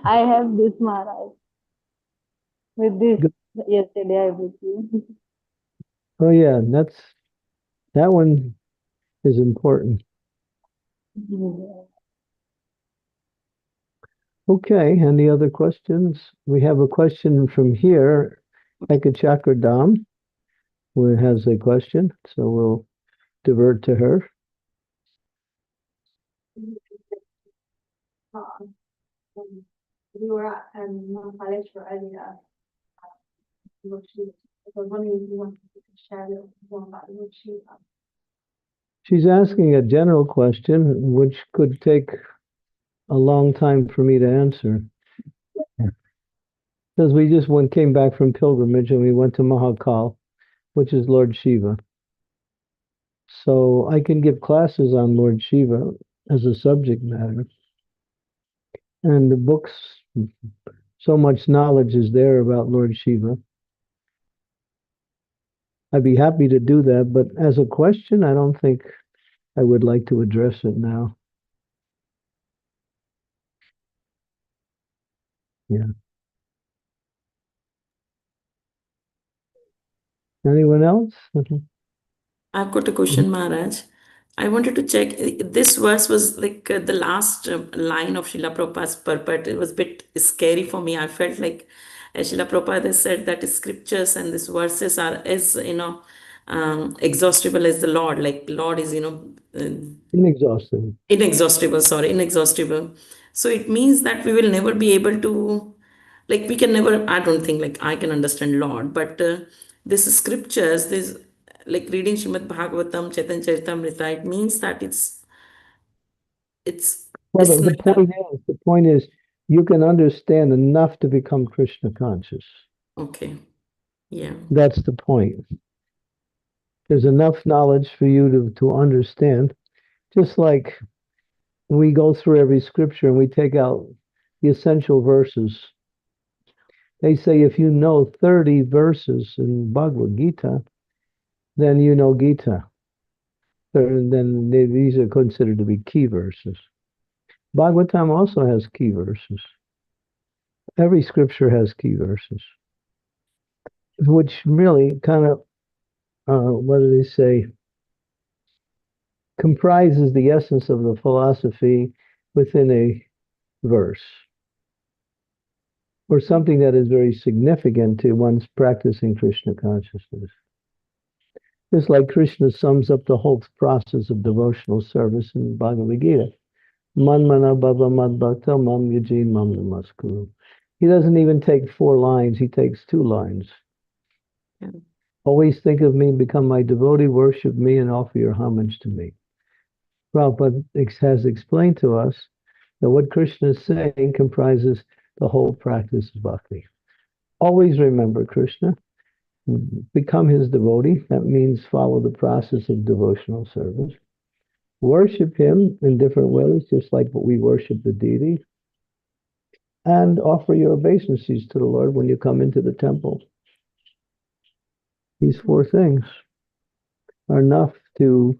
I have this, Maharaj. With this, Good. yesterday I received. Oh yeah, that one is important. Okay, any other questions? We have a question from here, Ekachakra Dam, who has a question, so we'll divert to her. We were at Mount Palestine earlier. Lord Shiva. I was wondering if you wanted to share a little more about Lord Shiva. She's asking a general question, which could take a long time for me to answer. Because we just came back from pilgrimage and we went to Mahakal, which is Lord Shiva. So I can give classes on Lord Shiva as a subject matter. And the books, so much knowledge is there about Lord Shiva. I'd be happy to do that, but as a question, I don't think I would like to address it now. Yeah. Anyone else? I've got a question, Maharaj. I wanted to check. This verse was like the last line of Srila Prabhupada's purport. It was a bit scary for me. I felt like Srila Prabhupada has said that scriptures and these verses are as, exhaustible as the Lord. Like Lord is, Inexhaustible. inexhaustible. So it means that we will never be able to, like, we can never, I don't think, like, I can understand Lord, but this scriptures, this, like, reading Srimad Bhagavatam, Chaitanya Charitamrita, it means that it's, Well, it's like the point is, you can understand enough to become Krishna conscious. okay, yeah. That's the point. There's enough knowledge for you to understand. Just like we go through every scripture and we take out the essential verses. They say if you know 30 verses in Bhagavad Gita, then you know Gita. Then these are considered to be key verses. Bhagavatam also has key verses. Every scripture has key verses, which really kind of, what do they say, comprises the essence of the philosophy within a verse, or something that is very significant to one's practicing Krishna consciousness. Just like Krishna sums up the whole process of devotional service in Bhagavad Gita. Manmana bhava madbhakta mam yuji mam namaskuru. He doesn't even take 4 lines, he takes 2 lines. Yeah. Always think of me, become my devotee, worship me, and offer your homage to me. Prabhupada has explained to us that what Krishna is saying comprises the whole practice of bhakti. Always remember Krishna, become his devotee. That means follow the process of devotional service. Worship him in different ways, just like what we worship the deity. And offer your obeisances to the Lord when you come into the temple. These 4 things are enough to,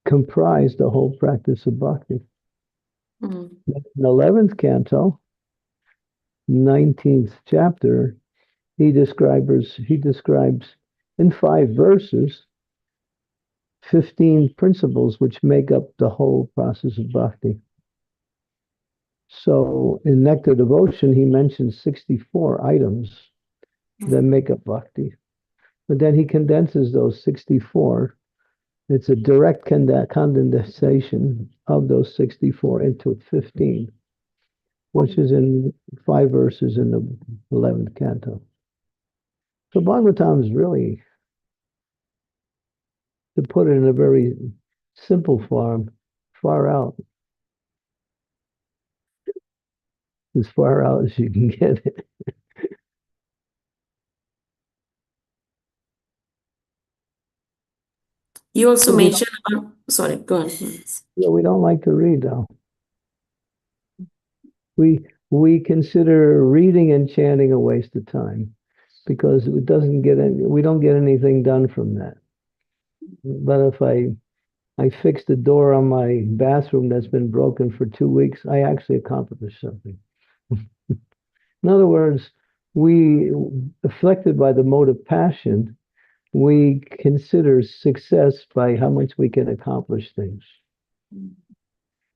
comprise the whole practice of bhakti. Mm. In the 11th canto, 19th chapter, he describes in 5 verses 15 principles which make up the whole process of bhakti. So in Nectar Devotion, he mentions 64 items that make up bhakti. But then he condenses those 64. It's a direct condensation of those 64 into 15, which is in 5 verses in the 11th canto. So Bhagavatam is really, to put it in a very simple form, far out. As far out as you can get it. You also So mentioned about, sorry, go on. we don't like to read, though. We consider reading and chanting a waste of time because we don't get anything done from that. But if I I fixed the door on my bathroom that's been broken for 2 weeks. I actually accomplished something. In other words, we, affected by the mode of passion, we consider success by how much we can accomplish things.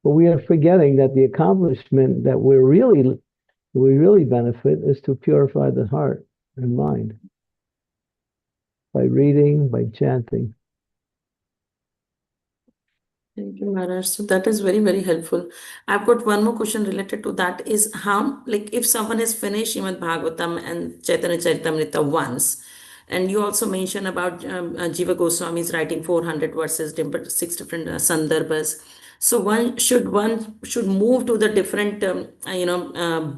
But we are forgetting that the accomplishment that we really benefit is to purify the heart and mind by reading, by chanting. Thank you, Maharaj. So that is very, very helpful. I've got one more question related to that is how, like, if someone has finished Srimad Bhagavatam and Chaitanya Charitamrita once, and you also mentioned about Jiva Goswami's writing 400 verses, six different sandarbhas. So one should move to the different,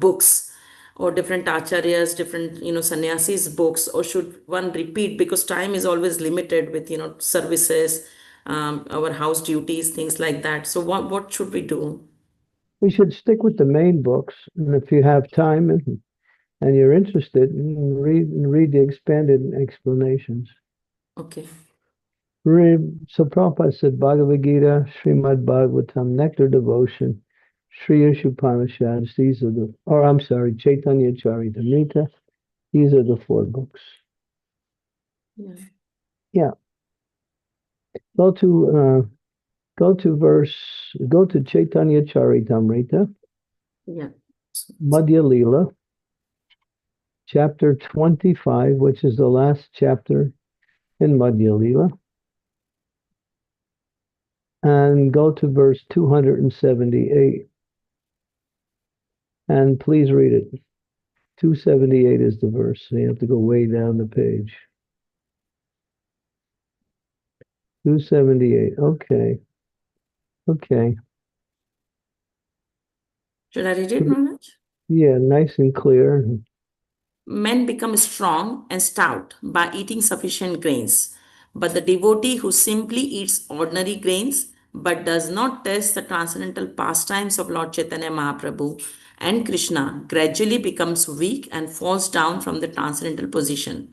books or different acharyas, different, sannyasis books, or should one repeat because time is always limited with, services, our house duties, things like that. So what should we do? We should stick with the main books, and if you have time and you're interested, read the expanded explanations. Okay. So Prabhupada said Bhagavad Gita, Srimad Bhagavatam, Nectar Devotion, Sri Upanishads, these are Chaitanya Charitamrita, these are the 4 books. Yeah. Yeah. Go to Chaitanya Charitamrita, Yeah. Madhya Lila, chapter 25, which is the last chapter in Madhya Lila. And go to verse 278. And please read it. 278 is the verse. So you have to go way down the page. 278. Okay. Okay. Should I read it, Maharaj? Yeah, nice and clear. Men become strong and stout by eating sufficient grains, but the devotee who simply eats ordinary grains but does not taste the transcendental pastimes of Lord Chaitanya Mahaprabhu and Krishna gradually becomes weak and falls down from the transcendental position.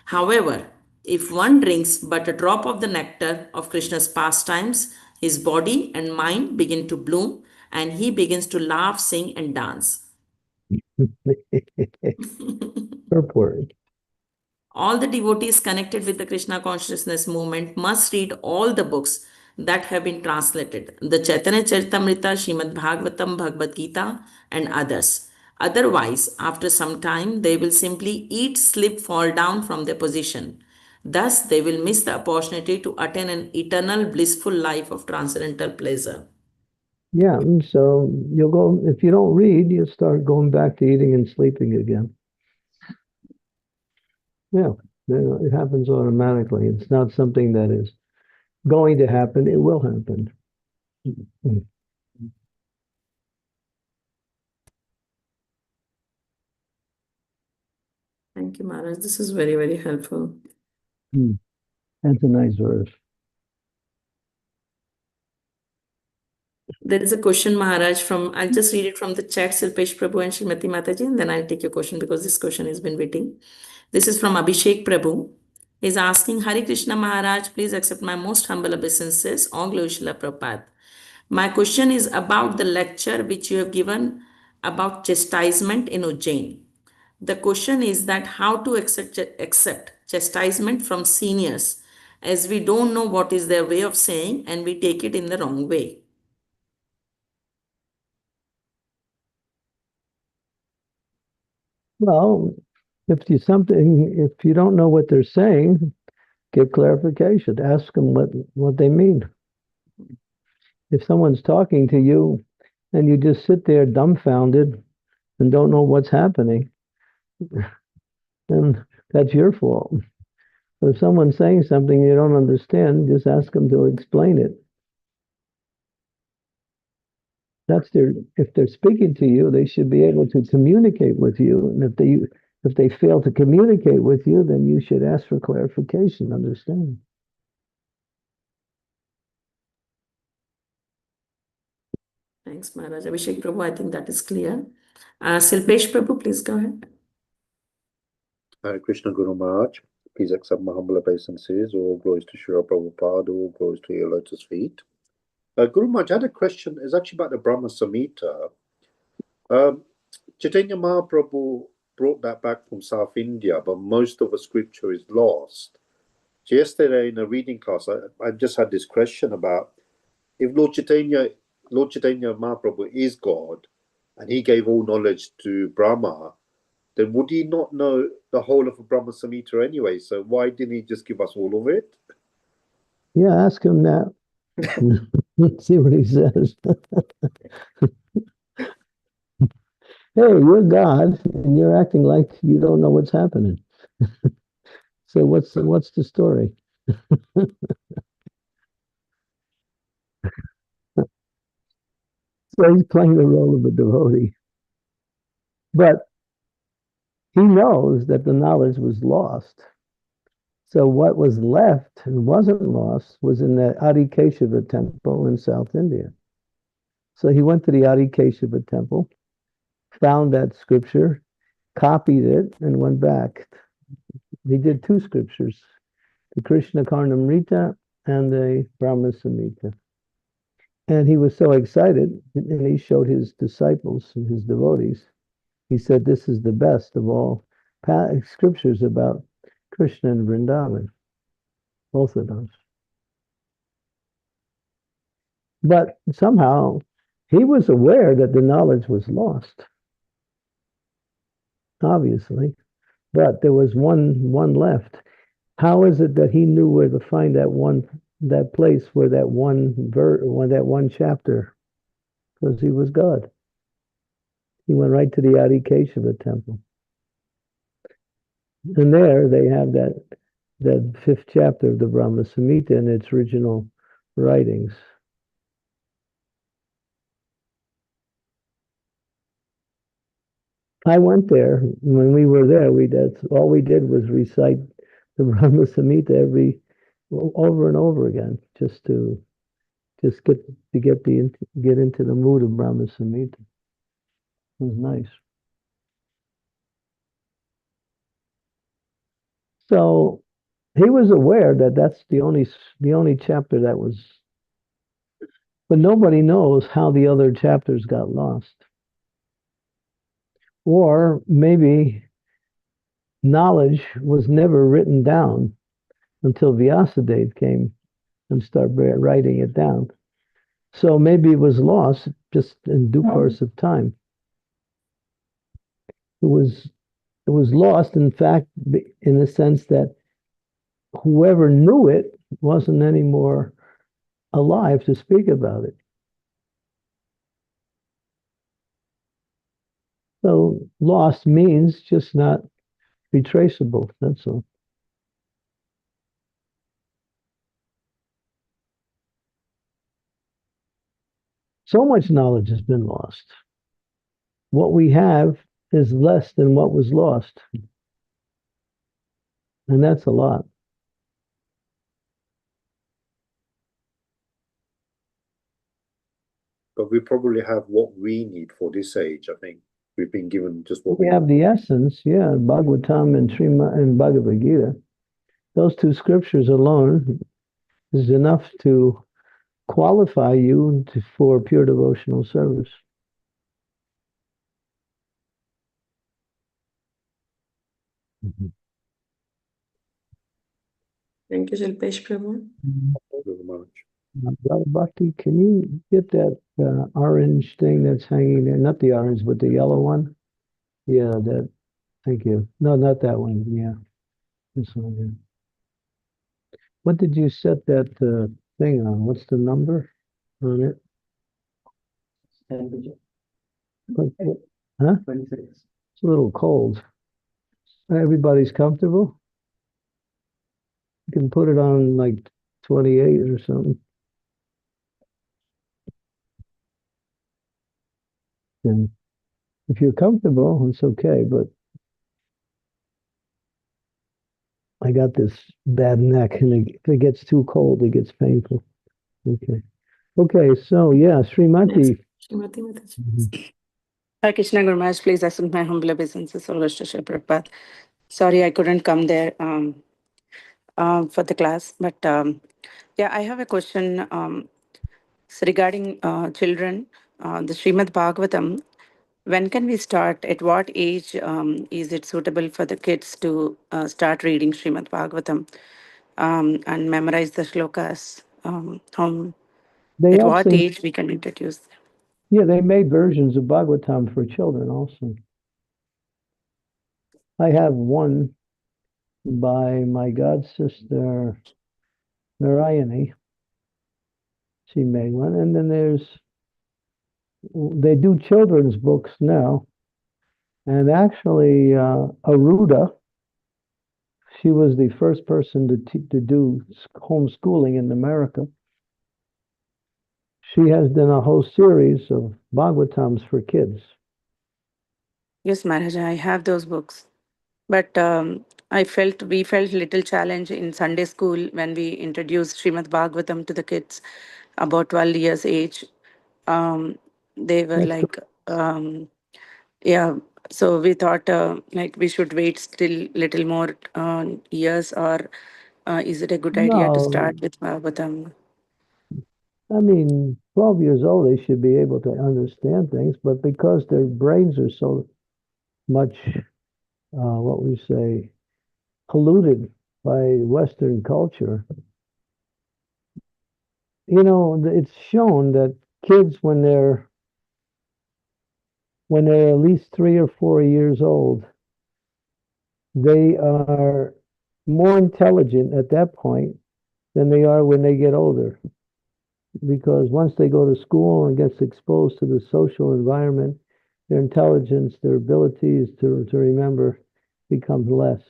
However, if one drinks but a drop of the nectar of Krishna's pastimes, his body and mind begin to bloom and he begins to laugh, sing, and dance. Purport. All the devotees connected with the Krishna consciousness movement must read all the books that have been translated, the Chaitanya Charitamrita, Srimad Bhagavatam, Bhagavad Gita, and others. Otherwise, after some time, they will simply eat, slip, fall down from their position. Thus, they will miss the opportunity to attain an eternal blissful life of transcendental pleasure. Yeah, so you'll go, if you don't read, you'll start going back to eating and sleeping again. Yeah, it happens automatically. It's not something that is going to happen. It will happen. Thank you, Maharaj. This is very, very helpful. That's a nice verse. There is a question, Maharaj, I'll just read it from the chat, Silpesh Prabhu and Srimati Mataji, and then I'll take your question because this question has been waiting. This is from Abhishek Prabhu. He's asking, Hare Krishna Maharaj, please accept my most humble obeisances. All glory Srila Prabhupada. My question is about the lecture which you have given about chastisement in Ujjain. The question is that how to accept chastisement from seniors, as we don't know what is their way of saying and we take it in the wrong way. Well, if you don't know what they're saying, get clarification. Ask them what they mean. If someone's talking to you and you just sit there dumbfounded and don't know what's happening, then that's your fault. But if someone's saying something you don't understand, just ask them to explain it. If they're speaking to you, they should be able to communicate with you. And if they fail to communicate with you, then you should ask for clarification, understand. Thanks, Maharaj. Abhishek Prabhu, I think that is clear. Silpesh Prabhu, please go ahead. Hare Krishna Guru Maharaj. Please accept my humble obeisances. All glories to Srila Prabhupada, all glories to your lotus feet. Guru Maharaj, I had a question. It's actually about the Brahma Samhita. Chaitanya Mahaprabhu brought that back from South India, but most of the scripture is lost. So yesterday in a reading class, I just had this question about if Lord Chaitanya Mahaprabhu is God, and he gave all knowledge to Brahma, then would he not know the whole of the Brahma Samhita anyway? So why didn't he just give us all of it? Yeah, ask him that. See what he says. Hey, you're God, and you're acting like you don't know what's happening. So what's the story? So he's playing the role of a devotee. But he knows that the knowledge was lost. So what was left and wasn't lost was in the Adi Keshava temple in South India. So he went to the Adi Keshava temple, found that scripture, copied it, and went back. He did two scriptures, the Krishna Karnamrita and the Brahma Samhita. And he was so excited, and he showed his disciples and his devotees. He said, this is the best of all scriptures about Krishna and Vrindavan, both of those. But somehow he was aware that the knowledge was lost, obviously, but there was one left. How is it that he knew where to find that place where that one chapter? Because he was God. He went right to the Adi Keshava temple. And there they have that fifth chapter of the Brahma Samhita in its original writings. I went there. When we were there, all we did was recite the Brahma Samhita over and over again, just to get into the mood of Brahma Samhita. It was nice. So he was aware that that's the only chapter that was, but nobody knows how the other chapters got lost. Or maybe knowledge was never written down until Vyasadeva came and started writing it down. So maybe it was lost just in due course of time. It was lost, in fact, in the sense that whoever knew it wasn't anymore alive to speak about it. So lost means just not retraceable, that's all. So much knowledge has been lost. What we have is less than what was lost. And that's a lot. But we probably have what we need for this age, I think. We've been given just what we have the essence, yeah, Bhagavatam and Bhagavad Gita. Those two scriptures alone is enough to qualify you for pure devotional service. Thank you, Shilpesh Prabhu. very much. Brother Bhakti, can you get that orange thing that's hanging there? Not the orange, but the yellow one. Yeah, that. Thank you. No, not that one. Yeah, this one. Yeah. What did you set that thing on? What's the number on it? Huh? 26. It's a little cold. Everybody's comfortable? You can put it on like 28 or something. And if you're comfortable, it's okay, but I got this bad neck, and if it gets too cold, it gets painful. Okay. Okay, so yeah, Srimati. Srimati Mataji. Hare Krishna Guru Maharaj, please accept my humble obeisances, all Prabhupada. Sorry, I couldn't come there for the class. But yeah, I have a question regarding children. The Srimad Bhagavatam. When can we start? At what age is it suitable for the kids to start reading Srimad Bhagavatam and memorize the shlokas? They At what actually, age we can introduce them? yeah, they made versions of Bhagavatam for children also. I have one by my god sister Narayani. She made one, and then they do children's books now, and actually Aruda, she was the first person to do homeschooling in America. She has done a whole series of Bhagavatams for kids. Yes, Maharaj, I have those books. But we felt little challenge in Sunday school when we introduced Srimad Bhagavatam to the kids about 12 years age. They were That's like, yeah. So we thought like we should wait still little more years, or is it a good idea to no, start with Bhagavatam? I mean, 12 years old, they should be able to understand things, but because their brains are so much, what we say, polluted by Western culture, it's shown that kids, when they're at least 3 or 4 years old, they are more intelligent at that point than they are when they get older. Because once they go to school and gets exposed to the social environment, their intelligence, their abilities to remember becomes less,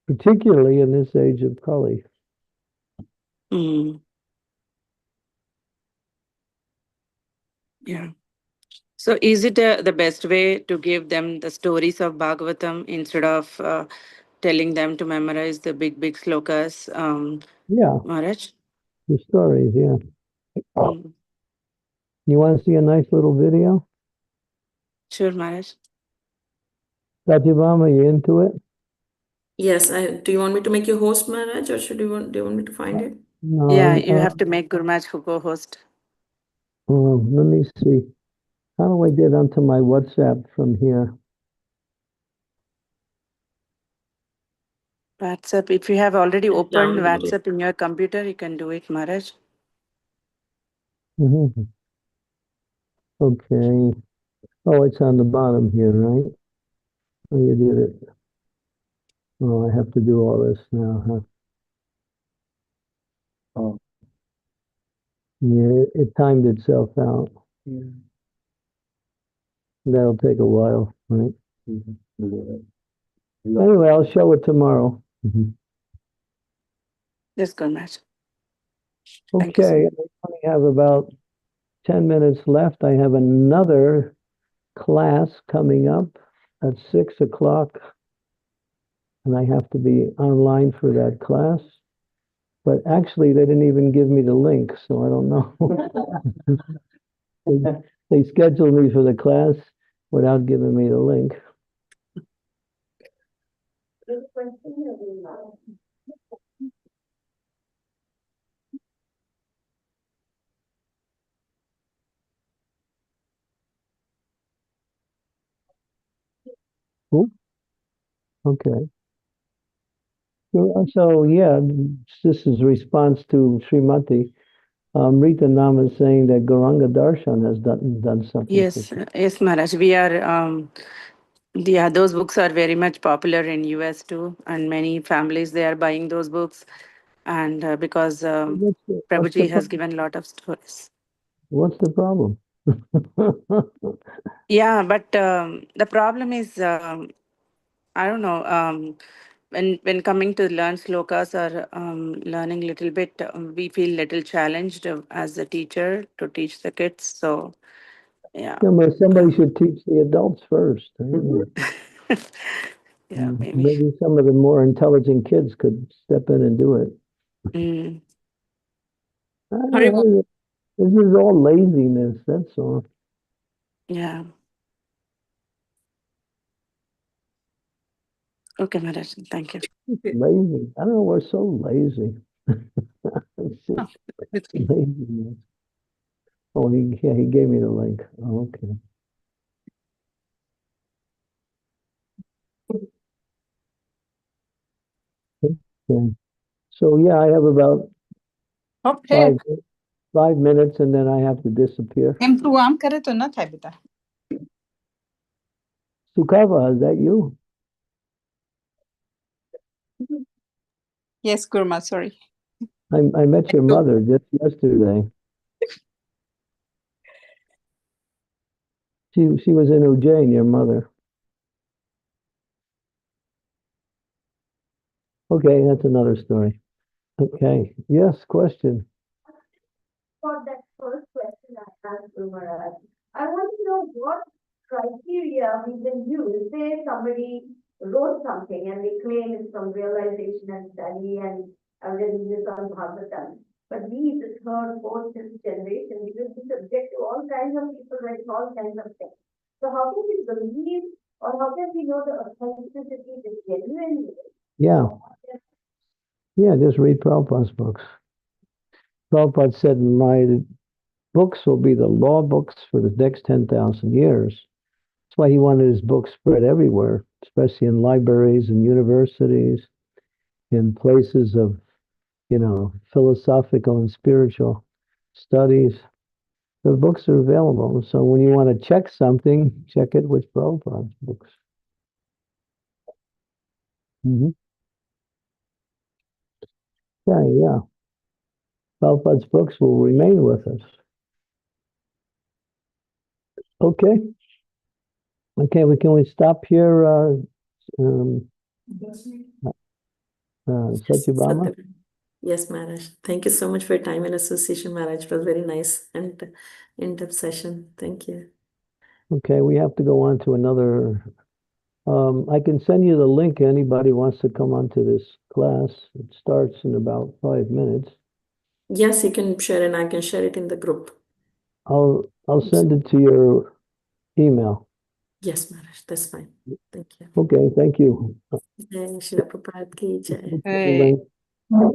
particularly in this age of Kali. Mm. Yeah. So is it the best way to give them the stories of Bhagavatam instead of telling them to memorize the big slokas, Yeah, Maharaj? the stories, yeah. Mm. You want to see a nice little video? Sure, Maharaj. Satyabhama, you into it? Yes, do you want me to make you host, Maharaj, or do you want me to find it? Yeah, No, you have to make Gurmaj who co-host. let me see. How do I get onto my WhatsApp from here? WhatsApp. If you have already Just opened download it. WhatsApp in your computer, you can do it, Maharaj. Mhm. Okay. Oh, it's on the bottom here, right? Oh, you did it. Oh, I have to do all this now, huh? Oh. Yeah, it timed itself out. Yeah. That'll take a while, right? Anyway, I'll show it tomorrow. Yes, Gurmaj. Thank you, sir. Okay, I only have about 10 minutes left. I have another class coming up at 6 o'clock, and I have to be online for that class. But actually, they didn't even give me the link, so I don't know. They scheduled me for the class without giving me the link. Ooh, okay. So yeah, this is response to Srimati. Rita Nam is saying that Gauranga Darshan has done something. Yes, yes, Maharaj. We are, yeah, those books are very much popular in US too, and many families they are buying those books, and because What's the Prabhuji has given a lot of stories. what's the problem? Yeah, but the problem is, I don't know. When coming to learn slokas or learning little bit, we feel little challenged as a teacher to teach the kids. So yeah. Yeah, but somebody should teach the adults first. Yeah, maybe. Maybe some of the more intelligent kids could step in and do it. Mm. I don't know. This is all laziness. That's all. Yeah. Okay, Maharaj. Thank you. Lazy. I don't know, we're so lazy. It's Oh, just that's good. laziness. Oh, he gave me the link. Oh, okay. Okay. So yeah, I have about Okay. 5 minutes and then I have to disappear. Improve आम करे तो ना था बेटा. Sukava, is that you? Yes, Guru Maharaj, sorry. I met your mother just yesterday. She was in Ujjain, your mother. Okay, that's another story. Okay. Yes, question. For that first question I asked Guru Maharaj, I want to know what criteria we can use. Say somebody wrote something and they claim it's from realization and study and religious on Bhagavatam. But we, the third, fourth, fifth generation, we will be subject to all kinds of people writing all kinds of things. So how can we believe or how can we know the authenticity, the genuine? Yeah. Yeah, just read Prabhupada's books. Prabhupada said, my books will be the law books for the next 10,000 years. That's why he wanted his books spread everywhere, especially in libraries and universities, in places of, philosophical and spiritual studies. The books are available. So when you want to check something, check it with Prabhupada's books. Mm-hmm. Yeah. Prabhupada's books will remain with us. Okay. Okay, can we stop here, Satyabhama? Satyabhama. Yes, Maharaj. Thank you so much for your time and association, Maharaj. It was very nice and in-depth session. Thank you. Okay, we have to go on to another. I can send you the link. Anybody wants to come onto this class. It starts in about 5 minutes. Yes, you can share and I can share it in the group. I'll send it to your email. Yes, Maharaj. That's fine. Thank you. Okay, thank you. Jai Srila Prabhupada ki jai. Hey.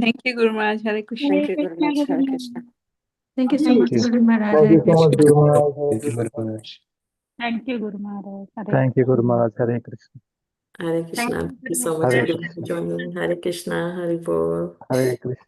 Thank you, Guru Maharaj. Hare Krishna. Thank you, Guru Maharaj. Hare Krishna. Thank you so much, Guru Maharaj. Thank Hare you so much, Krishna. Guru Maharaj. Thank you very much. Thank you, Guru Maharaj. Hare Thank you, Guru Maharaj. Hare Krishna. Hare Thank Krishna. you, Thank you Guru so much Hare everyone for Krishna. joining. Hare Krishna. Hare Bol. Hare Krishna.